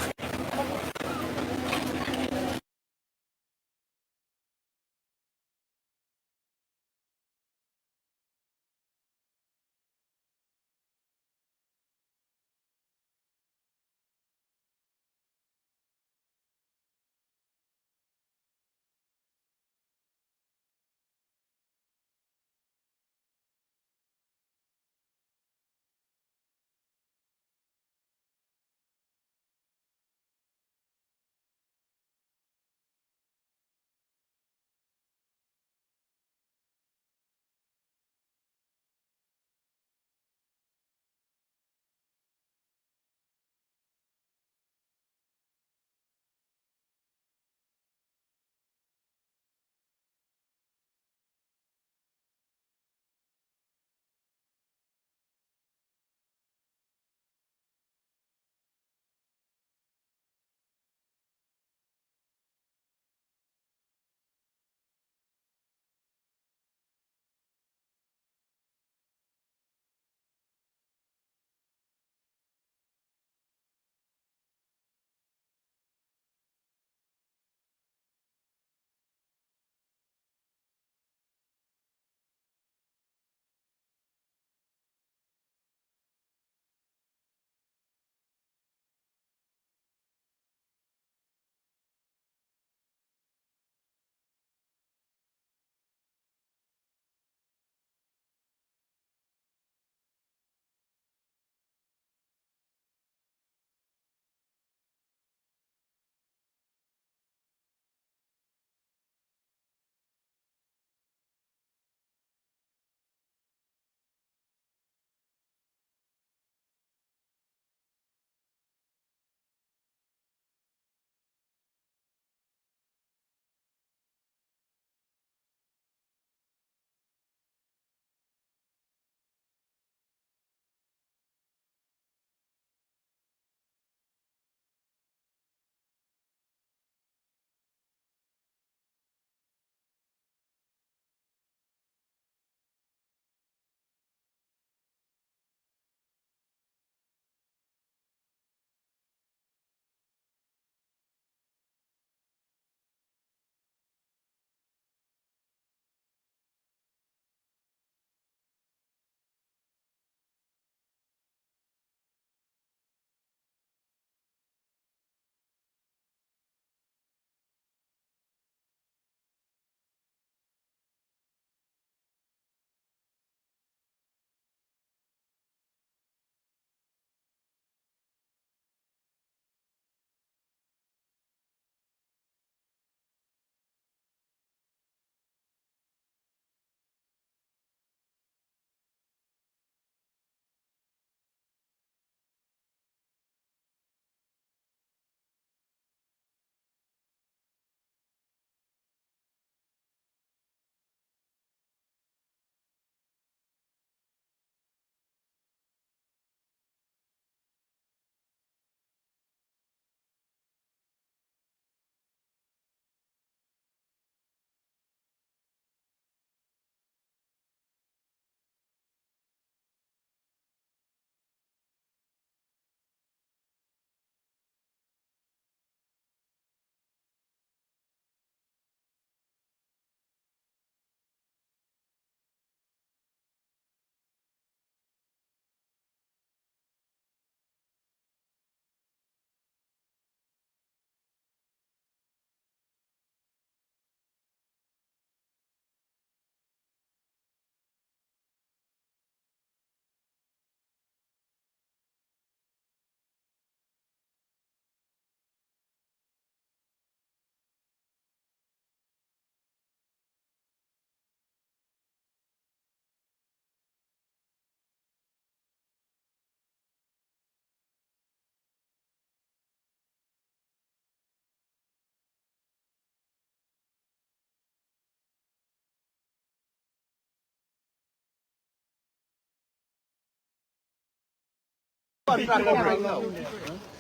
Contract right now.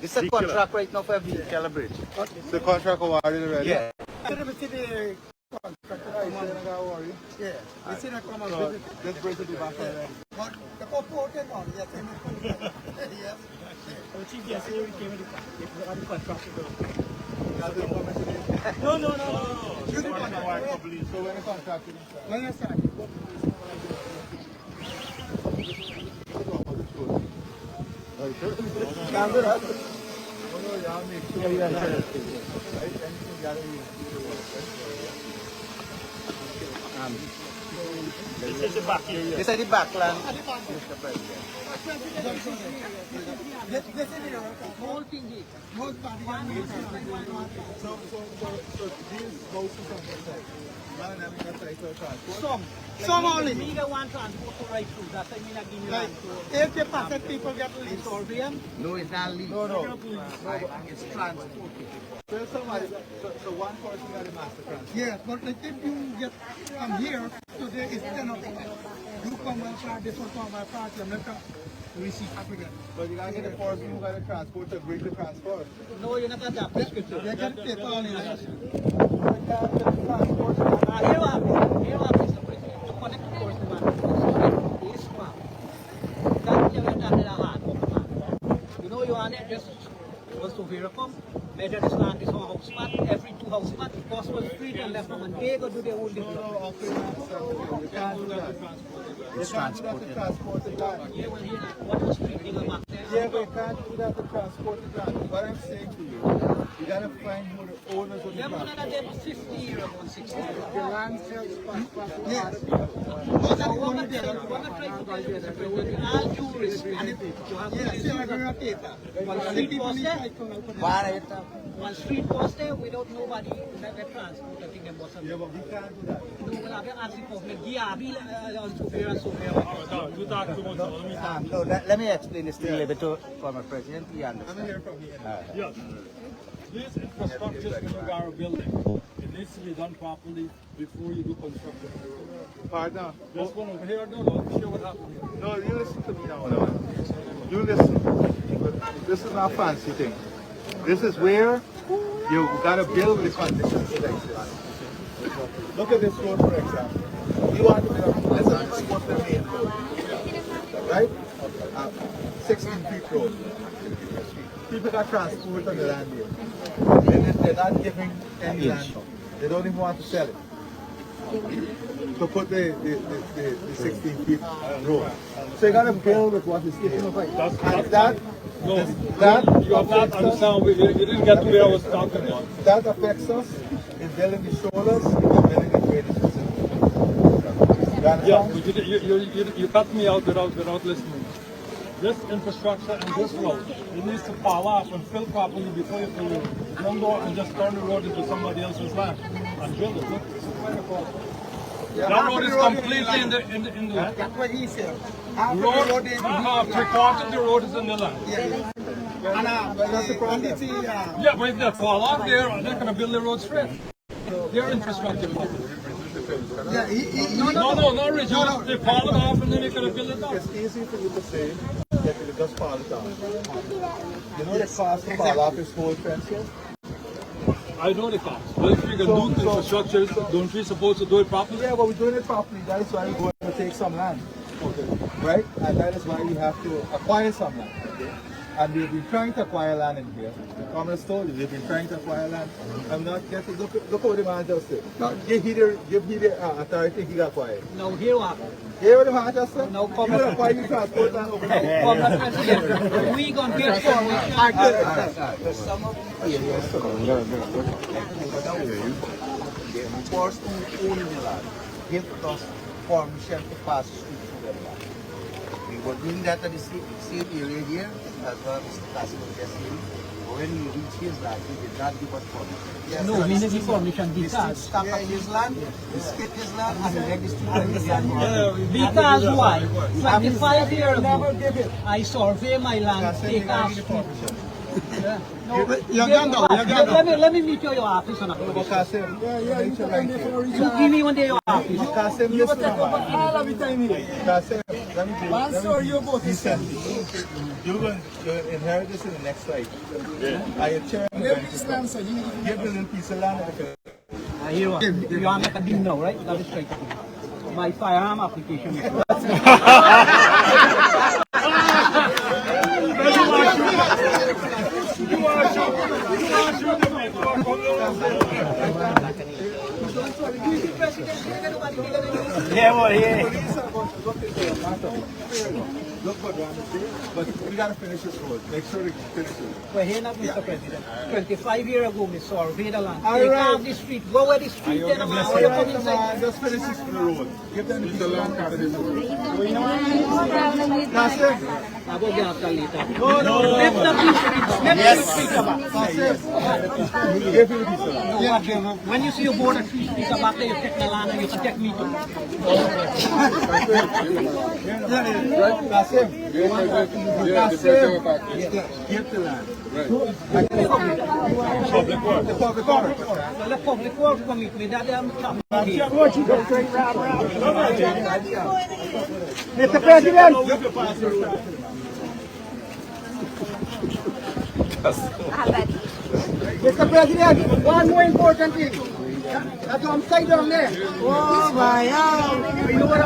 It's a contract right now for Cala Bridge. The contract awarded already? Yeah. Yeah, we see that come on. So, this bridge will be back already. But the purported one, yes, yes. The chief yesterday came in the contract. No. So when the contract is When you start? This is the back area. This is the backland. Mr. President. This is the whole thing here. Whole party. So these houses on the side. Some only. We don't want transport to right through. That's why we not giving Like, if the passage people get leased or them. No, it's not legal. No. It's transport. So somebody, so one person got a master transport. Yes, but like if you get from here to there is 10 of them. You come one part, this one come one part, you make a receipt again. But you gotta get the person who got a transport to agree to transport. No, you're not a job description. You get paper on it. Here are Mr. President. To connect the course to man. This one. That's the hard. You know, you are not just was to Veracom. Measure this land is one house spot, every 2 house spot, cross one street and left from and they go do their own thing. You can't do that. It's transported. Yeah, well, here, what was street they go back there? Yeah, but you can't do that to transport the land. What I'm saying to you, you gotta find who the owners of the Them land. one of them 50 years or 60 years. The land sales Yes. But I want to tell you, what I try to tell you is that with all due respect, you have to listen. One street post there without nobody that get transport, I think was something. Yeah, but we can't do that. No, we'll have to ask the public. Yeah, we on Sophia and Sophia. You talk too much. No, let me explain this thing a little bit to former President. He understands. I'm here from here. Yes. This infrastructure when you are building, it needs to be done properly before you do construction. Pardon? This one over here, no, sure what happened here. No, you listen to me now. You listen. This is not a fancy thing. This is where you gotta build the conditions to exist. Look at this road, for example. You want to build, let's say what's the main road, right? 16 feet road. People got transport on the land here. They're not giving any land. They don't even want to sell it. To put the 16 feet road. So you gotta build with what is given. No, you have not understand. You didn't get to where I was talking about. That affects us in building the shoulders, in building the drainage facility. Yeah, but you cut me out without listening. This infrastructure and this road, it needs to power up and fill properly before you fill it. Don't go and just turn the road into somebody else's land and build it. Look, it's right across. That road is completely in the That's what he said. road. Three-quarters of the road is in the land. Yeah, but if they fall off there, they're going to build the road straight. Their infrastructure. No, not original. They fall it off and then they're going to build it up. It's easy for you to say that you just fall it down. You know the cost to fall off this whole fence here? I know the cost. But if we can do infrastructure, don't we supposed to do it properly? Yeah, but we're doing it properly. That is why we're going to take some land. Okay. Right? And that is why we have to acquire some land. Okay? And we've been trying to acquire land in here. The commerce told you, we've been trying to acquire land. I'm not getting, look what the man just said. Give he the authority he got acquired. No, here what? Hear what the man just said? No, you will acquire your transport land over there. Former President, we going to get Some of the areas they forced to own the land. Give us permission to pass through the land. We were doing that at the same area here, as well as Mr. Castle just saying. When we reached his land, he did not give us permission. Yes, no, we need permission because stop at his land, he skipped his land, and he registered his land. Because why? 25 years ago, I survey my land, take off. Let me meet you at your office. You give me one day your office. You will take over all of the time here. Let me You're going to inherit this in the next slide. I am chair. Give the little piece of land. Here one. You want to make a deal now, right? That is straight. My firearm application. Yeah, well, yeah. Look good, but we got to finish this road. Make sure to finish it. We're here now, Mr. President. 25 years ago, we surveyed the land. Take off the street. Go where the street is. Just finish this road. Give them the land part of this road. That's it. I'll go get after later. No. Lift the street. When you see your border 3 streets back there, you take the land and you can take me too. That's it. Give the land. Public works. The public works. Well, the public works commit me that I'm Mr. President. Mr. President, one more important thing. That's upside down there. Oh my God. You know what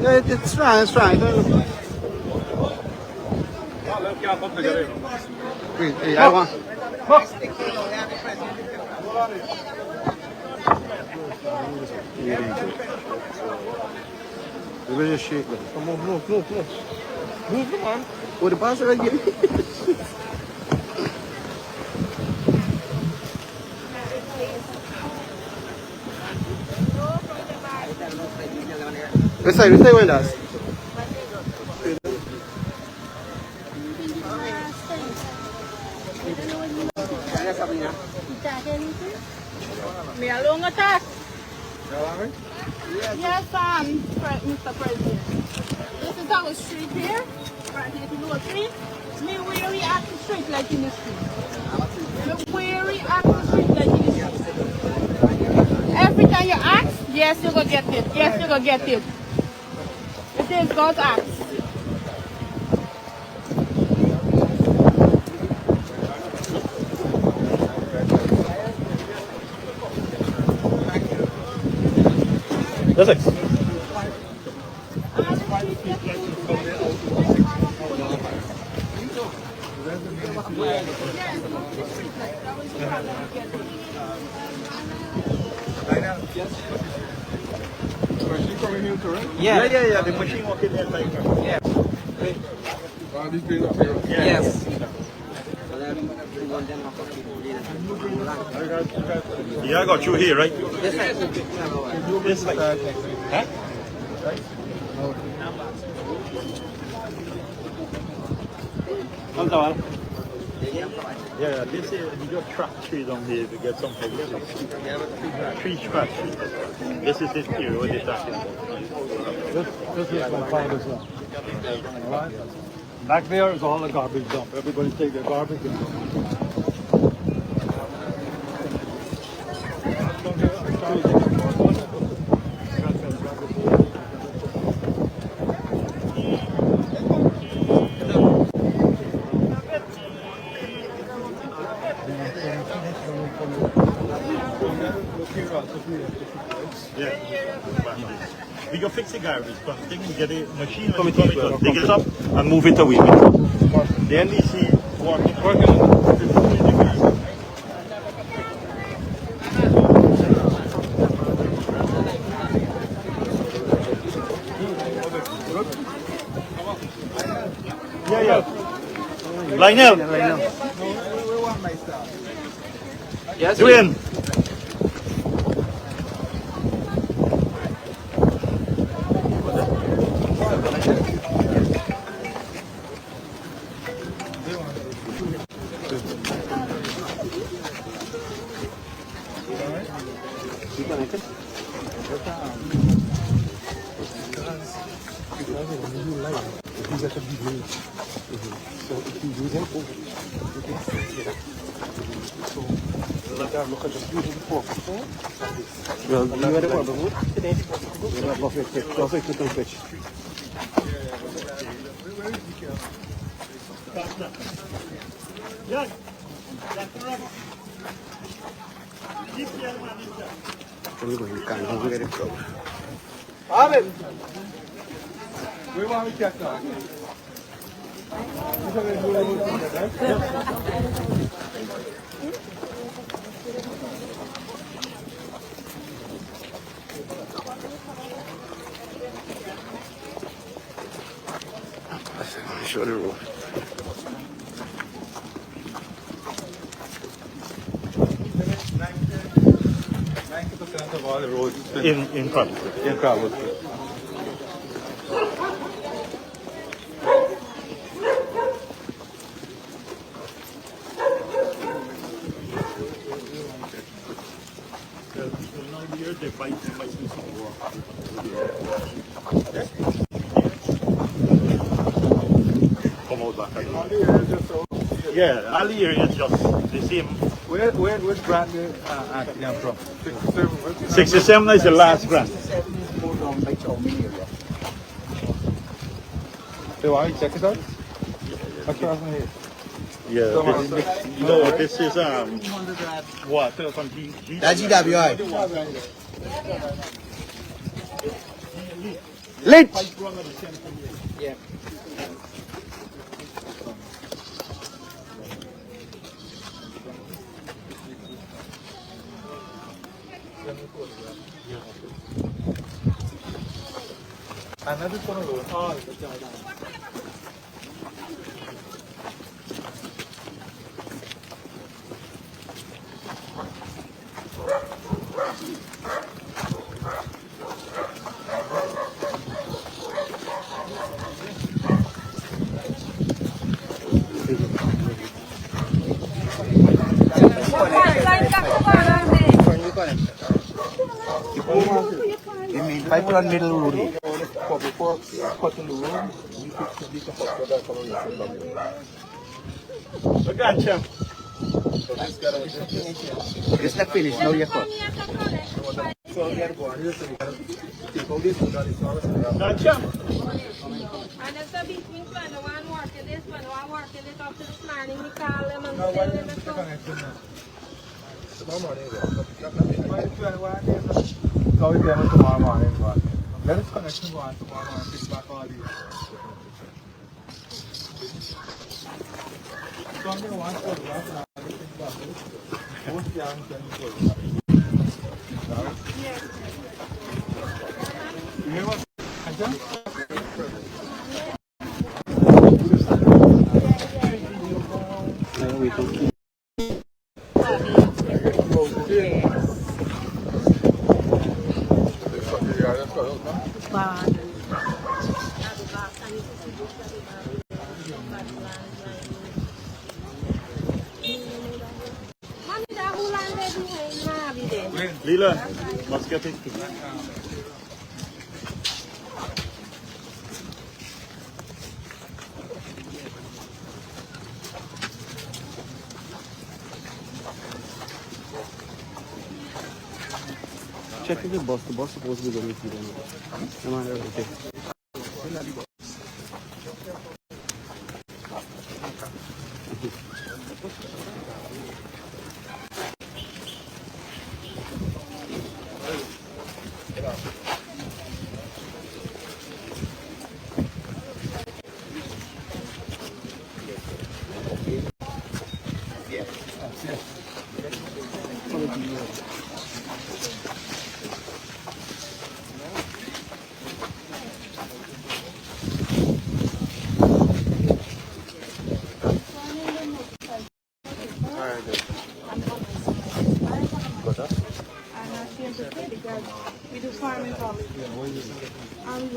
It's fine. Wait, hey, I want. We will just shake it. Come on, move. Move, come on. What the boss right here? Which side windows? Me along attack. Yes, Mr. President. This is our street here. Right here to Lower Street. Me weary at the street like in the street. Me weary at the street like in the street. Every time you ask, yes, you're going to get it. Yes, you're going to get it. It is God's act. That's it. Yeah. The machine walking there like yeah. Yes. Yeah, I got you here, right? This way. Huh? Yeah, this is we got track tree down here to get some together. Tree track tree. This is it here, what they're talking about. This is my father's one. Alright? Back there is all the garbage dump. Everybody take their garbage and dump. We go fix the garbage, but they can get a machine and dig it up and move it away. The NDC working on 15 degrees. Yeah. Lionel. Yes. Julian. Ahmed, we want to check now. Show the road. Of all the roads in Crabwood. Come out back again. Yeah, all the area is just the same. Which brand are from? 67 is the last brand. So why you check it out? Across my head. Yeah, no, this is water from That's GWI. Lit! Yeah. Another one of those. Oh, Pipe run middle road. before cutting the road, you can put that color. Look at him. It's not finished, now you cut. Gotcha. And it's a between one, one working this one, one working it up to this morning, we call them and tell them to Call them tomorrow morning. Let us connection go on tomorrow morning, fix back all these. So I'm going to want to go back and I'll fix back. Most young can Leland, must get it. Check with the boss is supposed to be going to you. Am I okay? We do farming college. And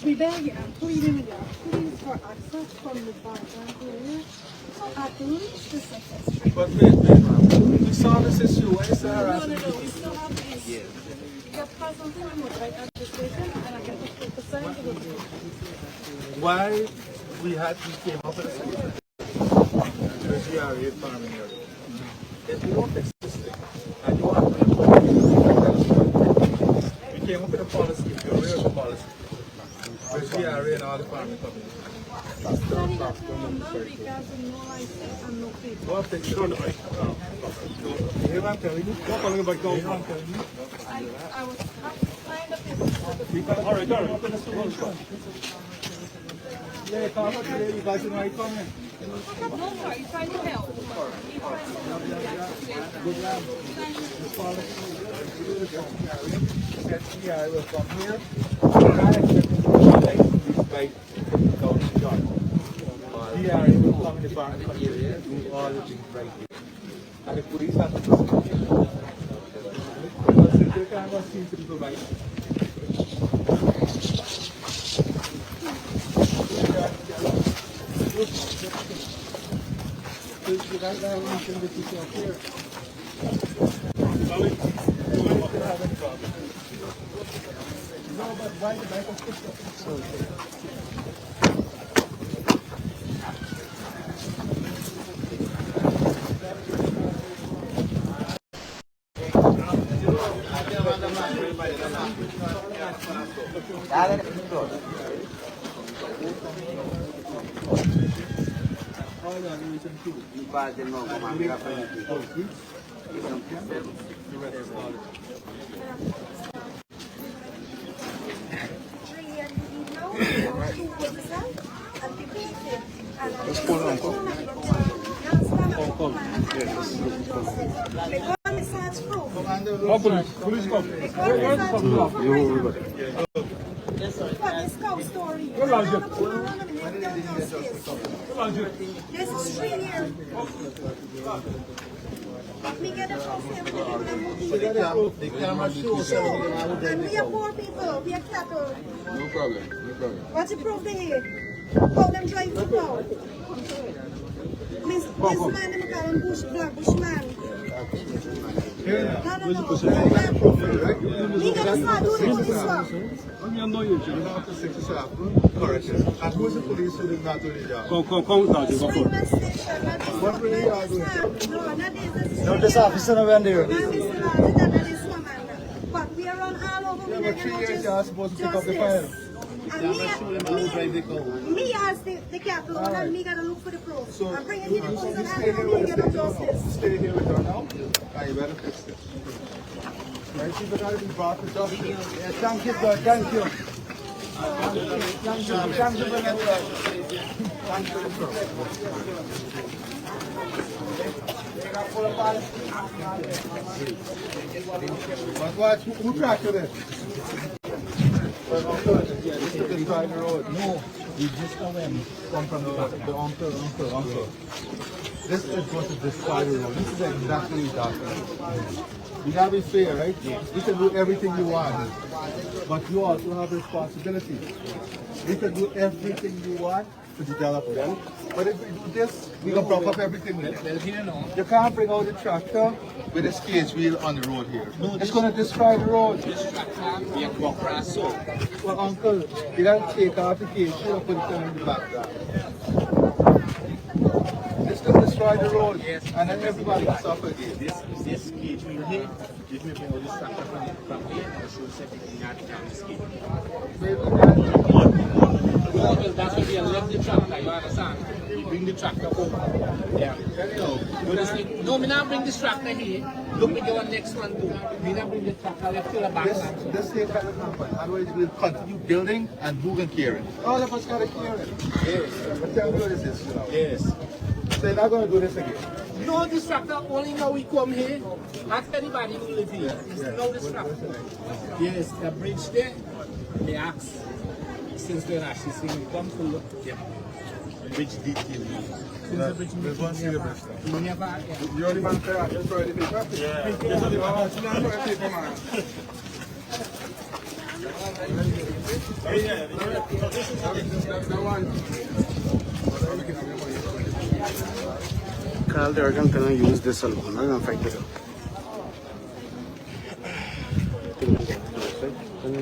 we beg you, please for access from the background area. At least the success rate. But wait, we saw this issue. Why is there? No, we still have this. have something remote right at the station and I can put the sign to go to the Why we came up with a solution? Because we are a farming area. If you don't fix this thing, and you want to we came up with a policy, a real policy. Because we are in all the farming communities. Go up there, you don't know. You hear what I'm telling you? Walk along the back door. You hear what I'm telling you? I was kind of All right. Open the store. Yeah, come up today. You guys know I come in. no, sir, you're trying to help. Good land. This policy SCI will come here. By County John. DRA will come in the farm area and do all the things right here. And the police have to prosecute. Because if they can't go see people by you guys have anything that you see up here? No, but why the back of Police come. This is 3 years. We get a phone the camera shows. And we are poor people, we are cattle. No problem. What's the proof they here? How them drive to now? This man, them call him Bushman. No. We gotta start doing police work. You know you should have to 6 correct. And who's the police who did not do the job? What were you arguing? No, this officer no one there. But we are on all over. Yeah, but 3 years you are supposed to pick up the file. Me as the capital, and me gotta look for the proof. So I'm bringing you the proof and stay here I'm with gonna us. get justice. Stay here with her now. And you better fix it. Right, people gotta be brought to justice. Yeah, thank you, sir. Thank you. Thank you very much. Thank you, sir. But what? Who tracted it? This is the side road. No, we just come from the uncle. This is going to destroy the road. This is exactly that. You gotta be fair, right? You can do everything you want, but you also have responsibility. You can do everything you want to develop it. But if we do this, we can block up everything with it. You can't bring out the tractor with a cage wheel on the road here. It's going to destroy the road. Well, uncle, you gotta take out the cage wheel and put it in the background. It's going to destroy the road, and then everybody will suffer again. This cage wheel here, if you bring all this tractor from here, I'll show you something you have to carry this cage. Well, that's when you left the tractor, you understand? You bring the tractor home. Yeah. No, me not bring this tractor here. Look, we get one next one too. Me not bring the tractor left to the back. This thing cannot happen. Otherwise, we'll continue building and who can carry it? All of us gotta carry it. Yes. But tell me what is this, you know? Yes. So you're not gonna do this again? No, this tractor only now we come here. Ask anybody who live here. It's no this tractor. Yes, the bridge there. They ask. Since then, actually, see we come to look. Yeah. Bridge detail. Since the bridge There's one see the bridge now. Never. You only man there, just try the paper? Yeah. Just only man there, the paper, man. Carl, they're going to use this alone. I'm going to fight this out. No, you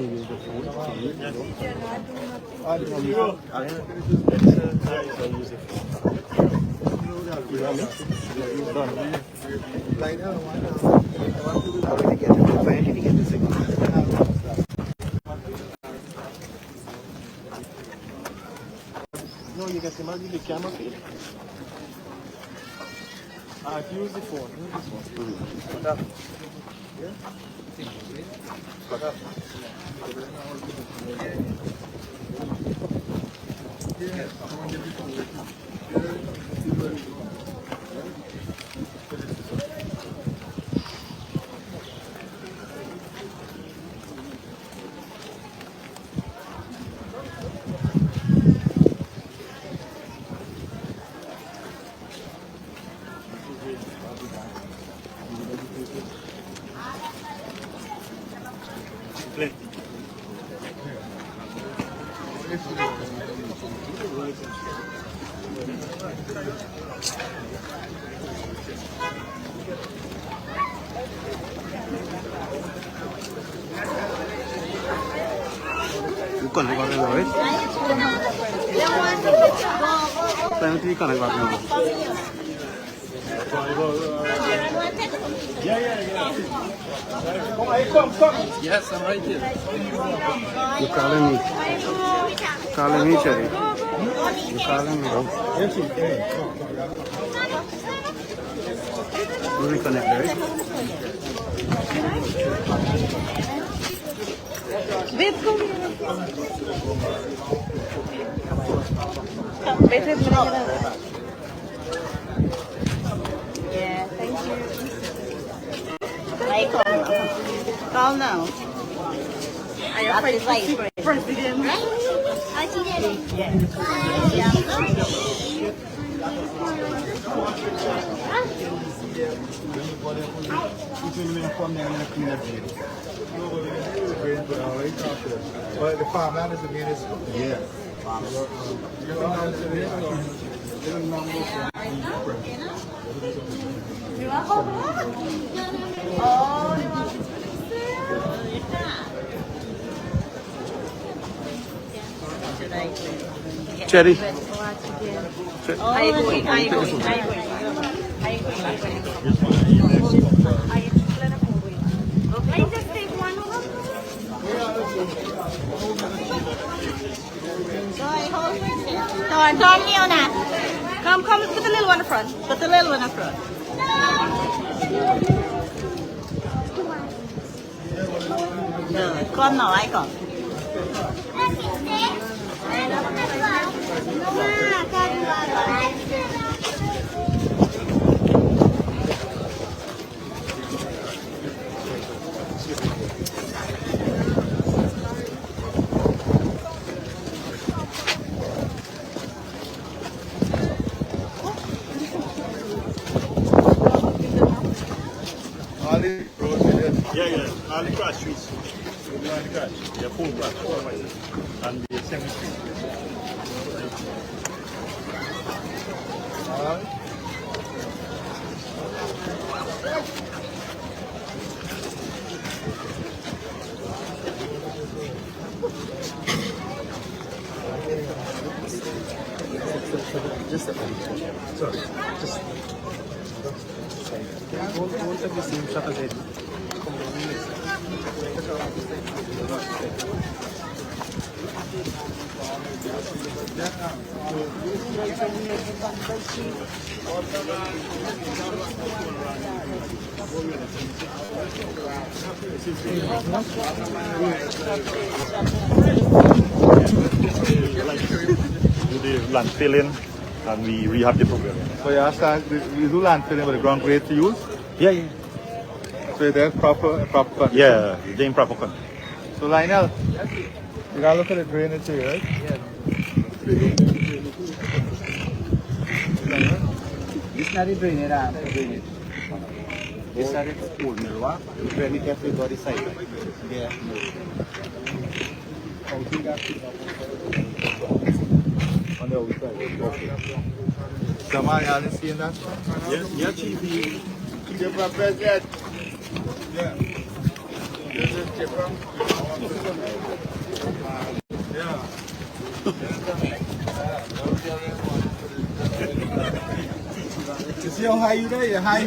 can see the camera feed. Use the phone. Use this one. Put up. Yeah? Put up. Bukan di mana lah, saya nanti ikan lagi bakal. Yes, I'm right here. You calling me? Calling me, Cherry? You calling me? Yes, you can. You reconnect, right? Babe, come here. Yeah, thank you. Calm now. Are you vice president? Right? I see that. Yeah. But the farmland is the municipal. Yeah. Cherry. Don't kneel now. Come, put the little one in front. Put the little one in front. Good. Con nào ai còn? Yeah, all the cross streets. All the cross. Yeah, 4 cross, 4 miles. And the 7 street. Just a sorry, just won't have the same shot as Eddie. Do the land filling and we rehab the program. So you understand, we do land filling with the ground grade to use? Yeah, yeah. So they're proper condition? Yeah, they're in proper condition. So Lionel, you gotta look at the drainage here, right? Yeah. This is not the drainage. This is the old mill. The drainage everybody side. Yeah. On the outside. Somebody hasn't seen that? Yeah, Chief. President. Yeah. You see how high you there? You're high.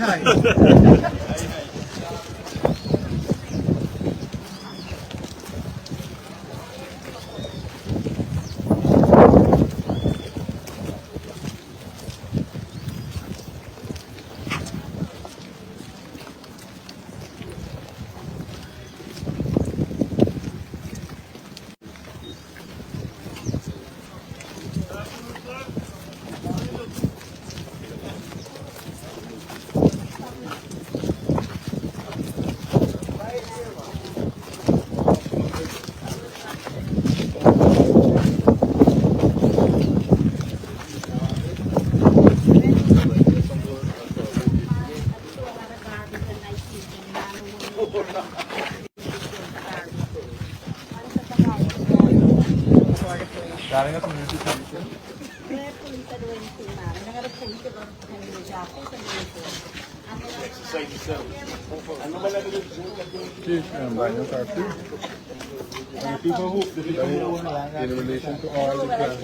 Darling, community service. People who in relation to all the grants,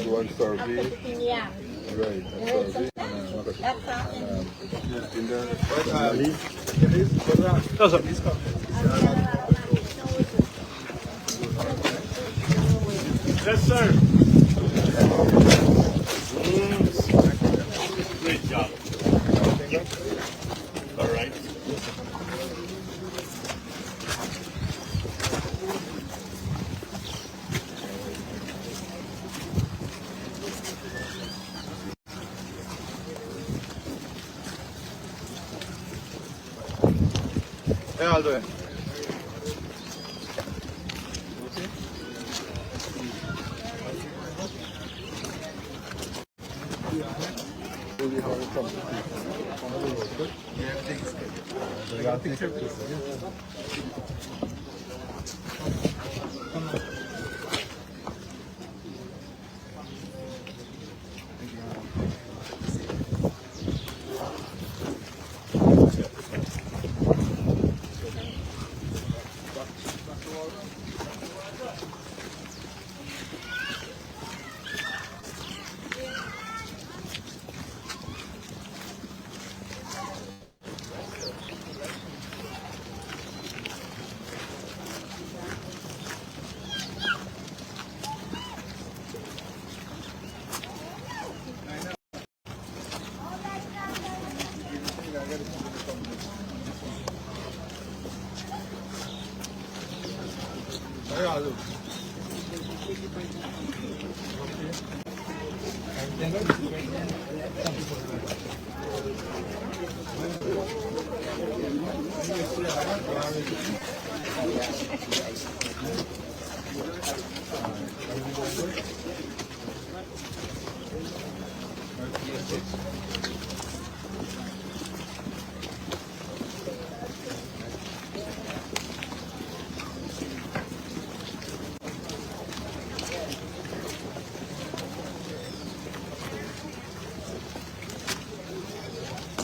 do a survey. Right, a survey. Yes, sir. Great job. All right. Hey, Aldo.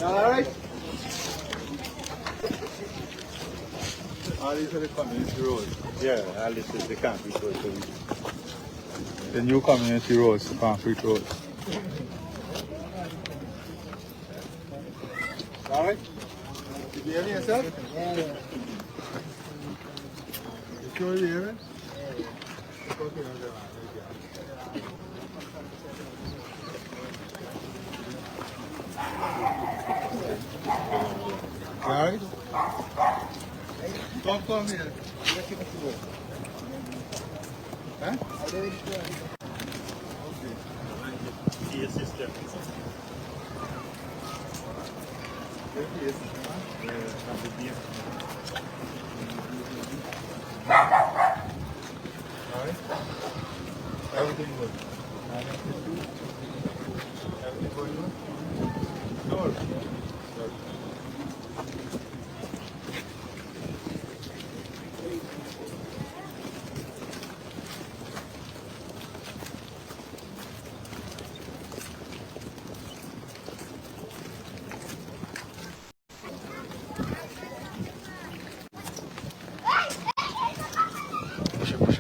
All right. All these are the community roads. Yeah, all this is the concrete road. The new community roads, concrete roads. All right. Did you hear me yourself? Yeah. You sure you hear it? All right. Come here. Let's get to go. Huh? Okay. See your sister. Alright. Everything good. Everything going good? Sure. Good.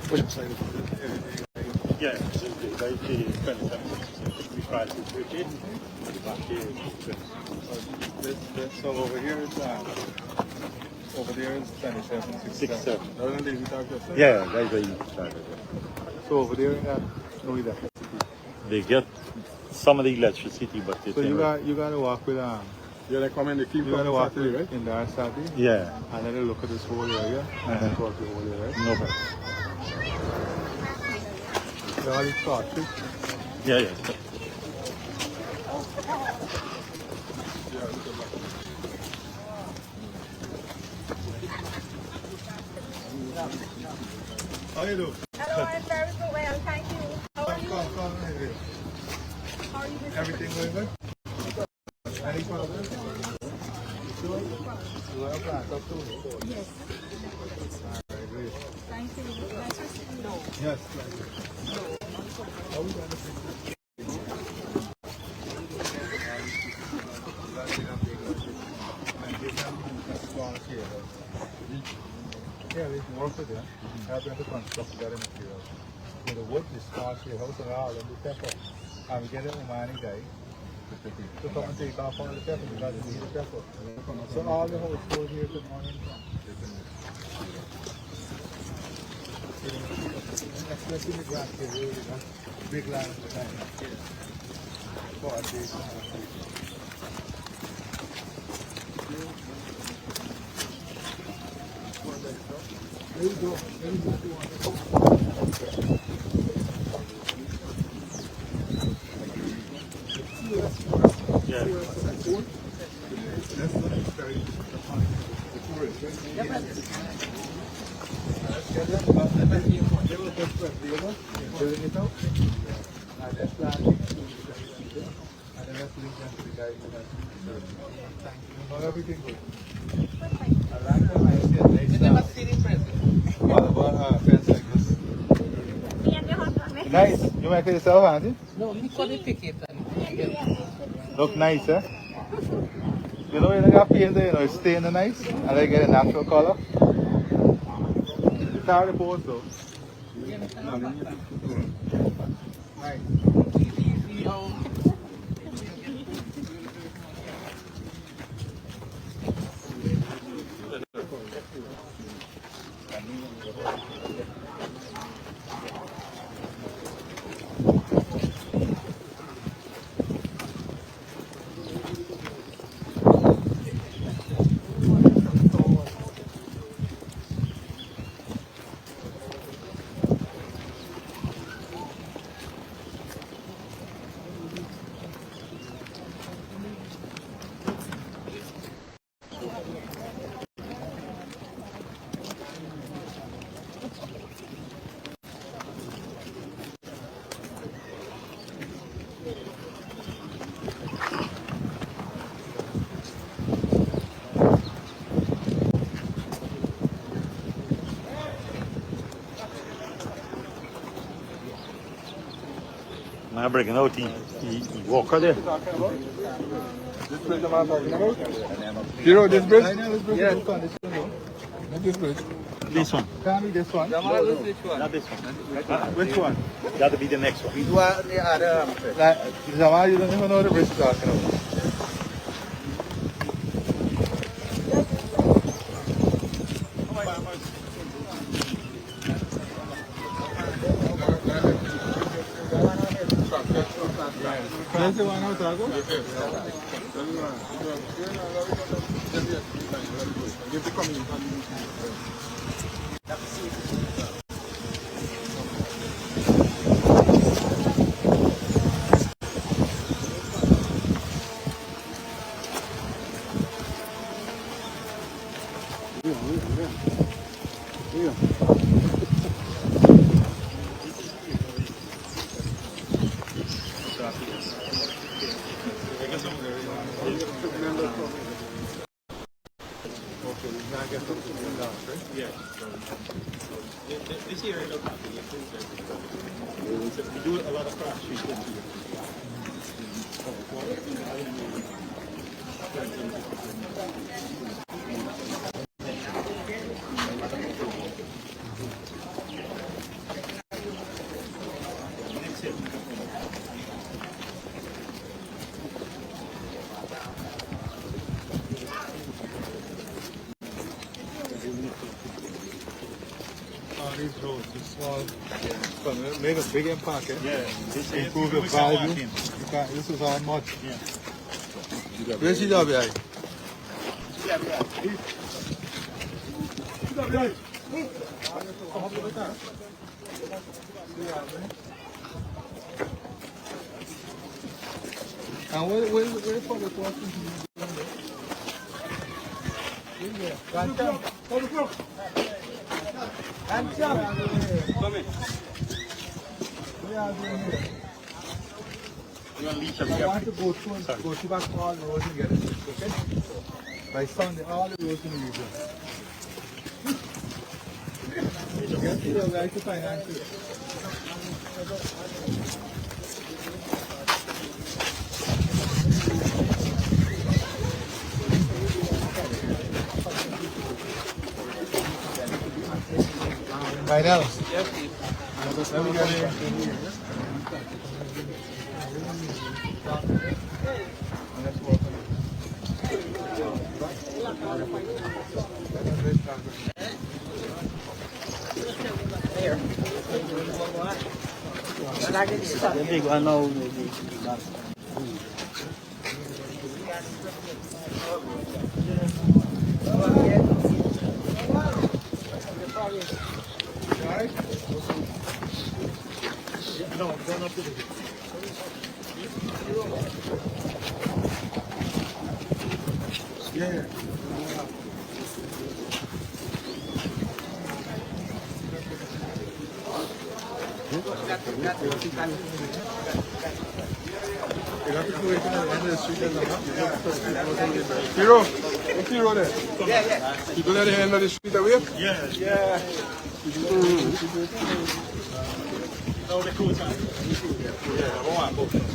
Yeah, we try to switch it. Back here. So over here is over there is 27, 67. Yeah, that's where you started. So over there, no electricity. They get some of the electricity, but So you got to walk with Yeah, they come in the keep you got to walk Saturday, right? in the Saturday. Yeah. And then they look at this whole area and then talk the whole area, right? No problem. So all these cartridge. Yeah, yeah. How you do? Hello, I'm very well, thank you. How are you? Come here. How are you? Everything going good? Any problem? You sure? You want to plant up too? Yes. Alright, great. Thank you. Nice to see you. Yes, thank you. How we going to fix it? Yeah, we can work with them. Help them to construct the material. So the wood is small share house and all, and the pepper. And we get an Omani guy to come and take off all the pepper because we need the pepper. So all the house go here to morning. Let's see the grass here, big land behind us. For a day. There you go. There you go. Yeah. That's not very the tourist, right? Let's get them, but they will put the other, building it out. And then planting, and then let's link them to the guy who has thank you. Not everything good. I like the idea. You never seen it present. What about a fence like this? Nice. You make it yourself, aren't you? No, me couldn't pick it. Look nice, eh? You know, you don't got paint there, you know, it's staying nice, and they get a natural color. It's hard to pose though. Nice. I'm breaking out the walker there. This bridge I'm talking about? You know this bridge? Yeah. Not this bridge. This one. Can't be this one. Not this one. Which one? That'll be the next one. The other. Like, Zaman, you don't even know the bridge you're talking about. That's the one I was talking about? This area looks like we do a lot of cross streets in here. these roads, this small, make a big impact, eh? Yeah. Improve your value. This is all mud. Yeah. Where's the job, guy? And where the public walking to come in. I want to go through back all the roads and get it, okay? By Sunday, all the roads in the region. Get to the guy to finance it. Right now? Yes, please. Let me get it. The big one now, maybe. No, turn up to the yeah. Hero, what's Hero there? Yeah. You go at the end of the street away? Yeah. Yeah. No, the cool time. Yeah, I want to go.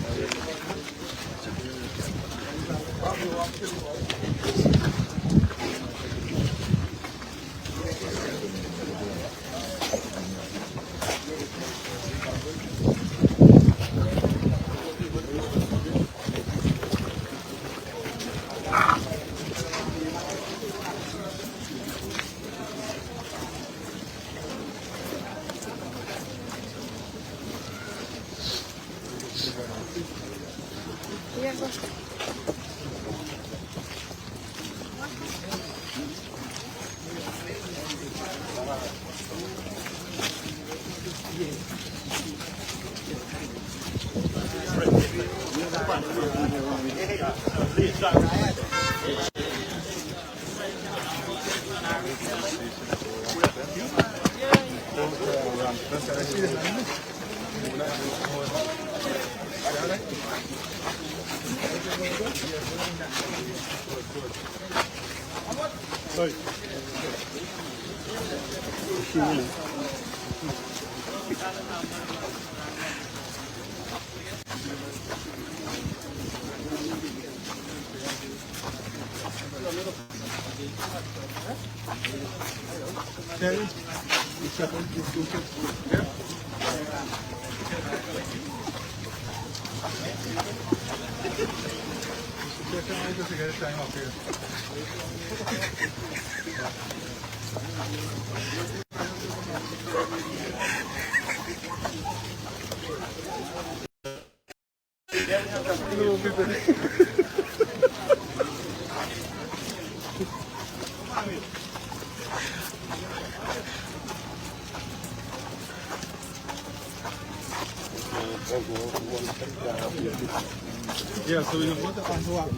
Yeah, so we want to find out.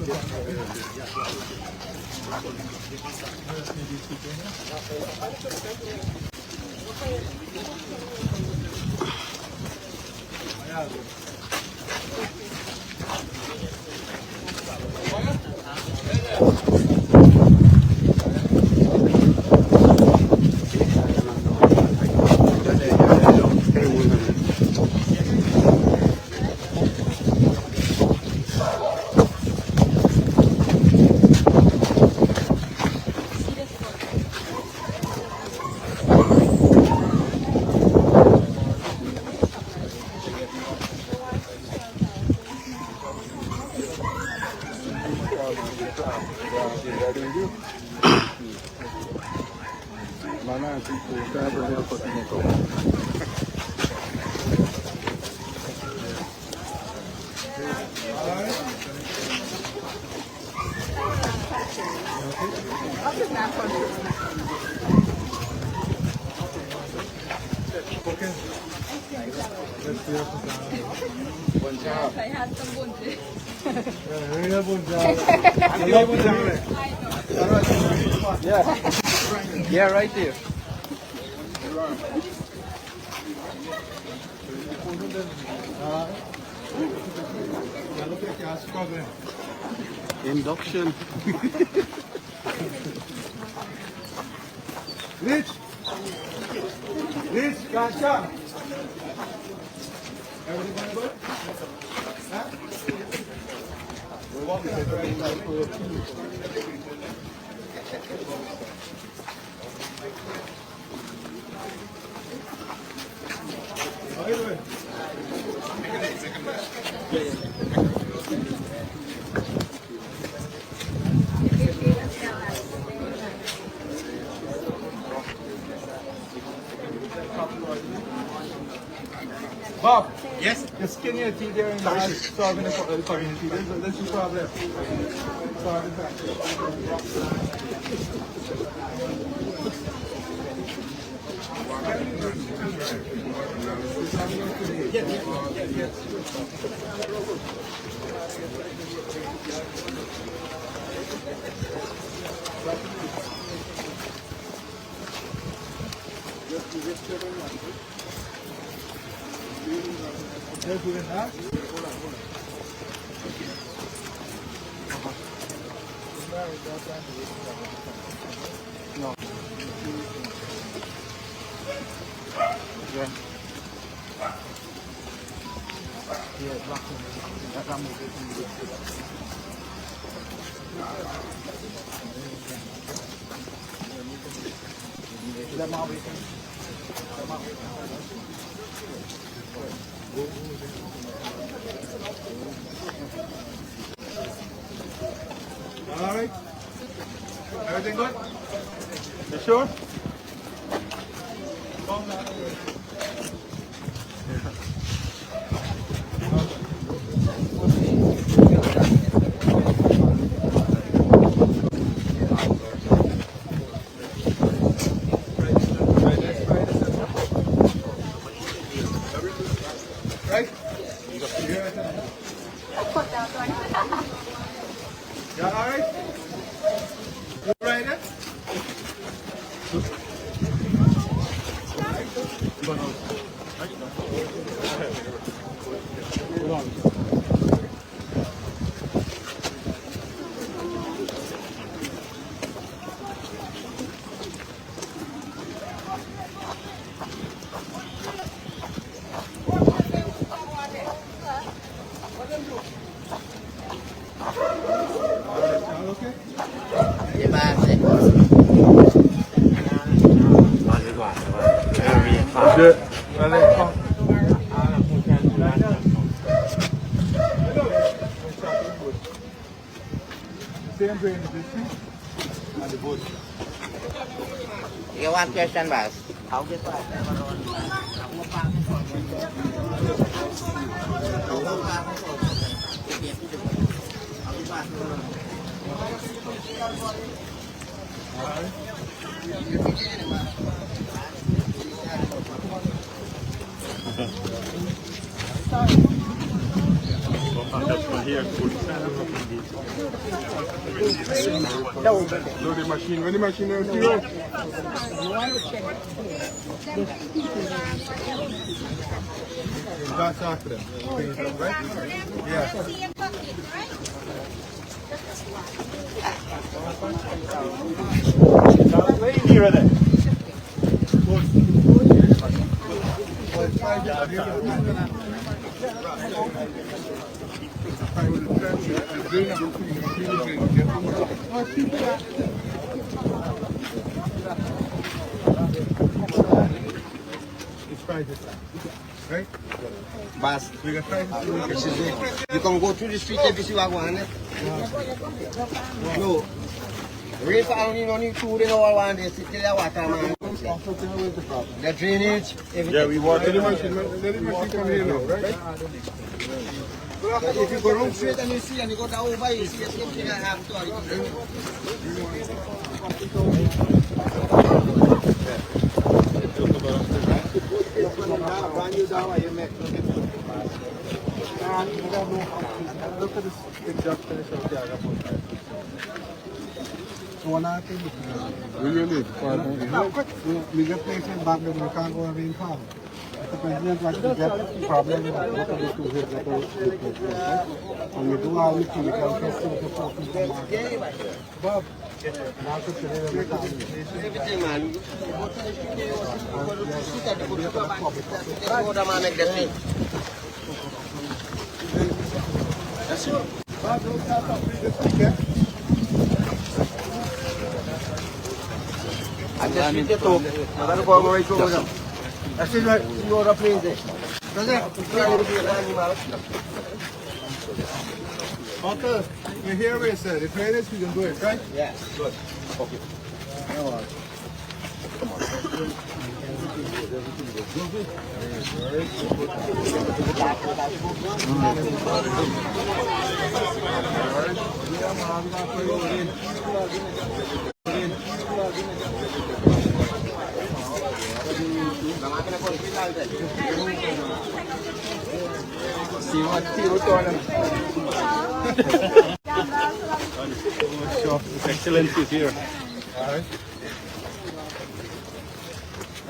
I had some bunches. Yeah, right there. Induction. Rich! Rich, gotcha! Everything going good? Huh? We're walking at the right time for how you doing? Bob. Yes. Just skin your teeth there and solving the community. That's the problem. Solving that. They're doing that. No. Yeah. All right. Everything good? You sure? Right? Yeah, all right? You right there? Same brain the business and the boat. You want question, boss? How get So the machine, when the machine is zero. That's after them. Right? Yeah. Where you near there? It's private. Right? Boss, We got private. you can go through the street if you see what I want. No. Rainfall, you don't need food in our one day, sit there, water, man. The drainage, everything. Yeah, we water. Let it come here now, right? So if you go round straight and you see, and you go down over, you see the same thing that happened to us. Look at this exact finish of the other one. So one other thing, we get places back then, we can't go and rainfall. If the president wants to get problem, look at the two here, and you do all the chemical testing to focus on market. Bob, and also today we're making everything, man. That's it. Bob, don't stop up this weekend. I just need to talk. I'm going to go right over them. That's it, right? You are playing there. Uncle, you hear what I said. If it is, we can do it, right? Yeah. Good. Okay. No worries. Come on. See what's going on. His Excellency is here. All right.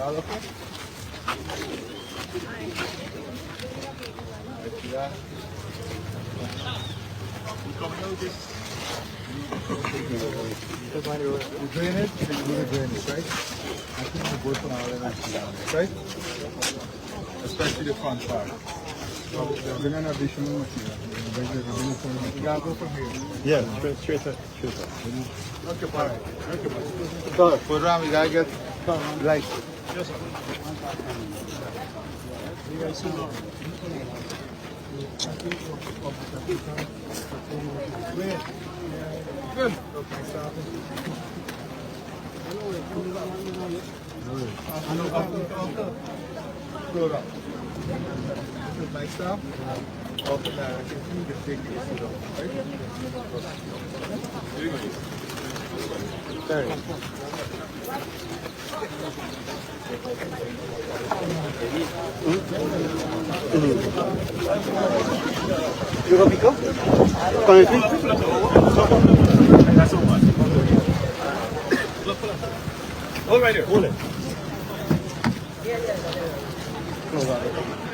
All okay? The drainage, we do the drainage, right? I think we go for all of that, right? Especially the front part. So they're bringing an additional material. You gotta go from here. Yeah, straight up. Okay, all right. Okay, so, for Ram, we gotta get light. Yes, sir. Good. Good. Like stuff. Okay, now I can see the big issue, right? Sorry. You go pick up? That's so much. Hold right there. Hold it. Close out.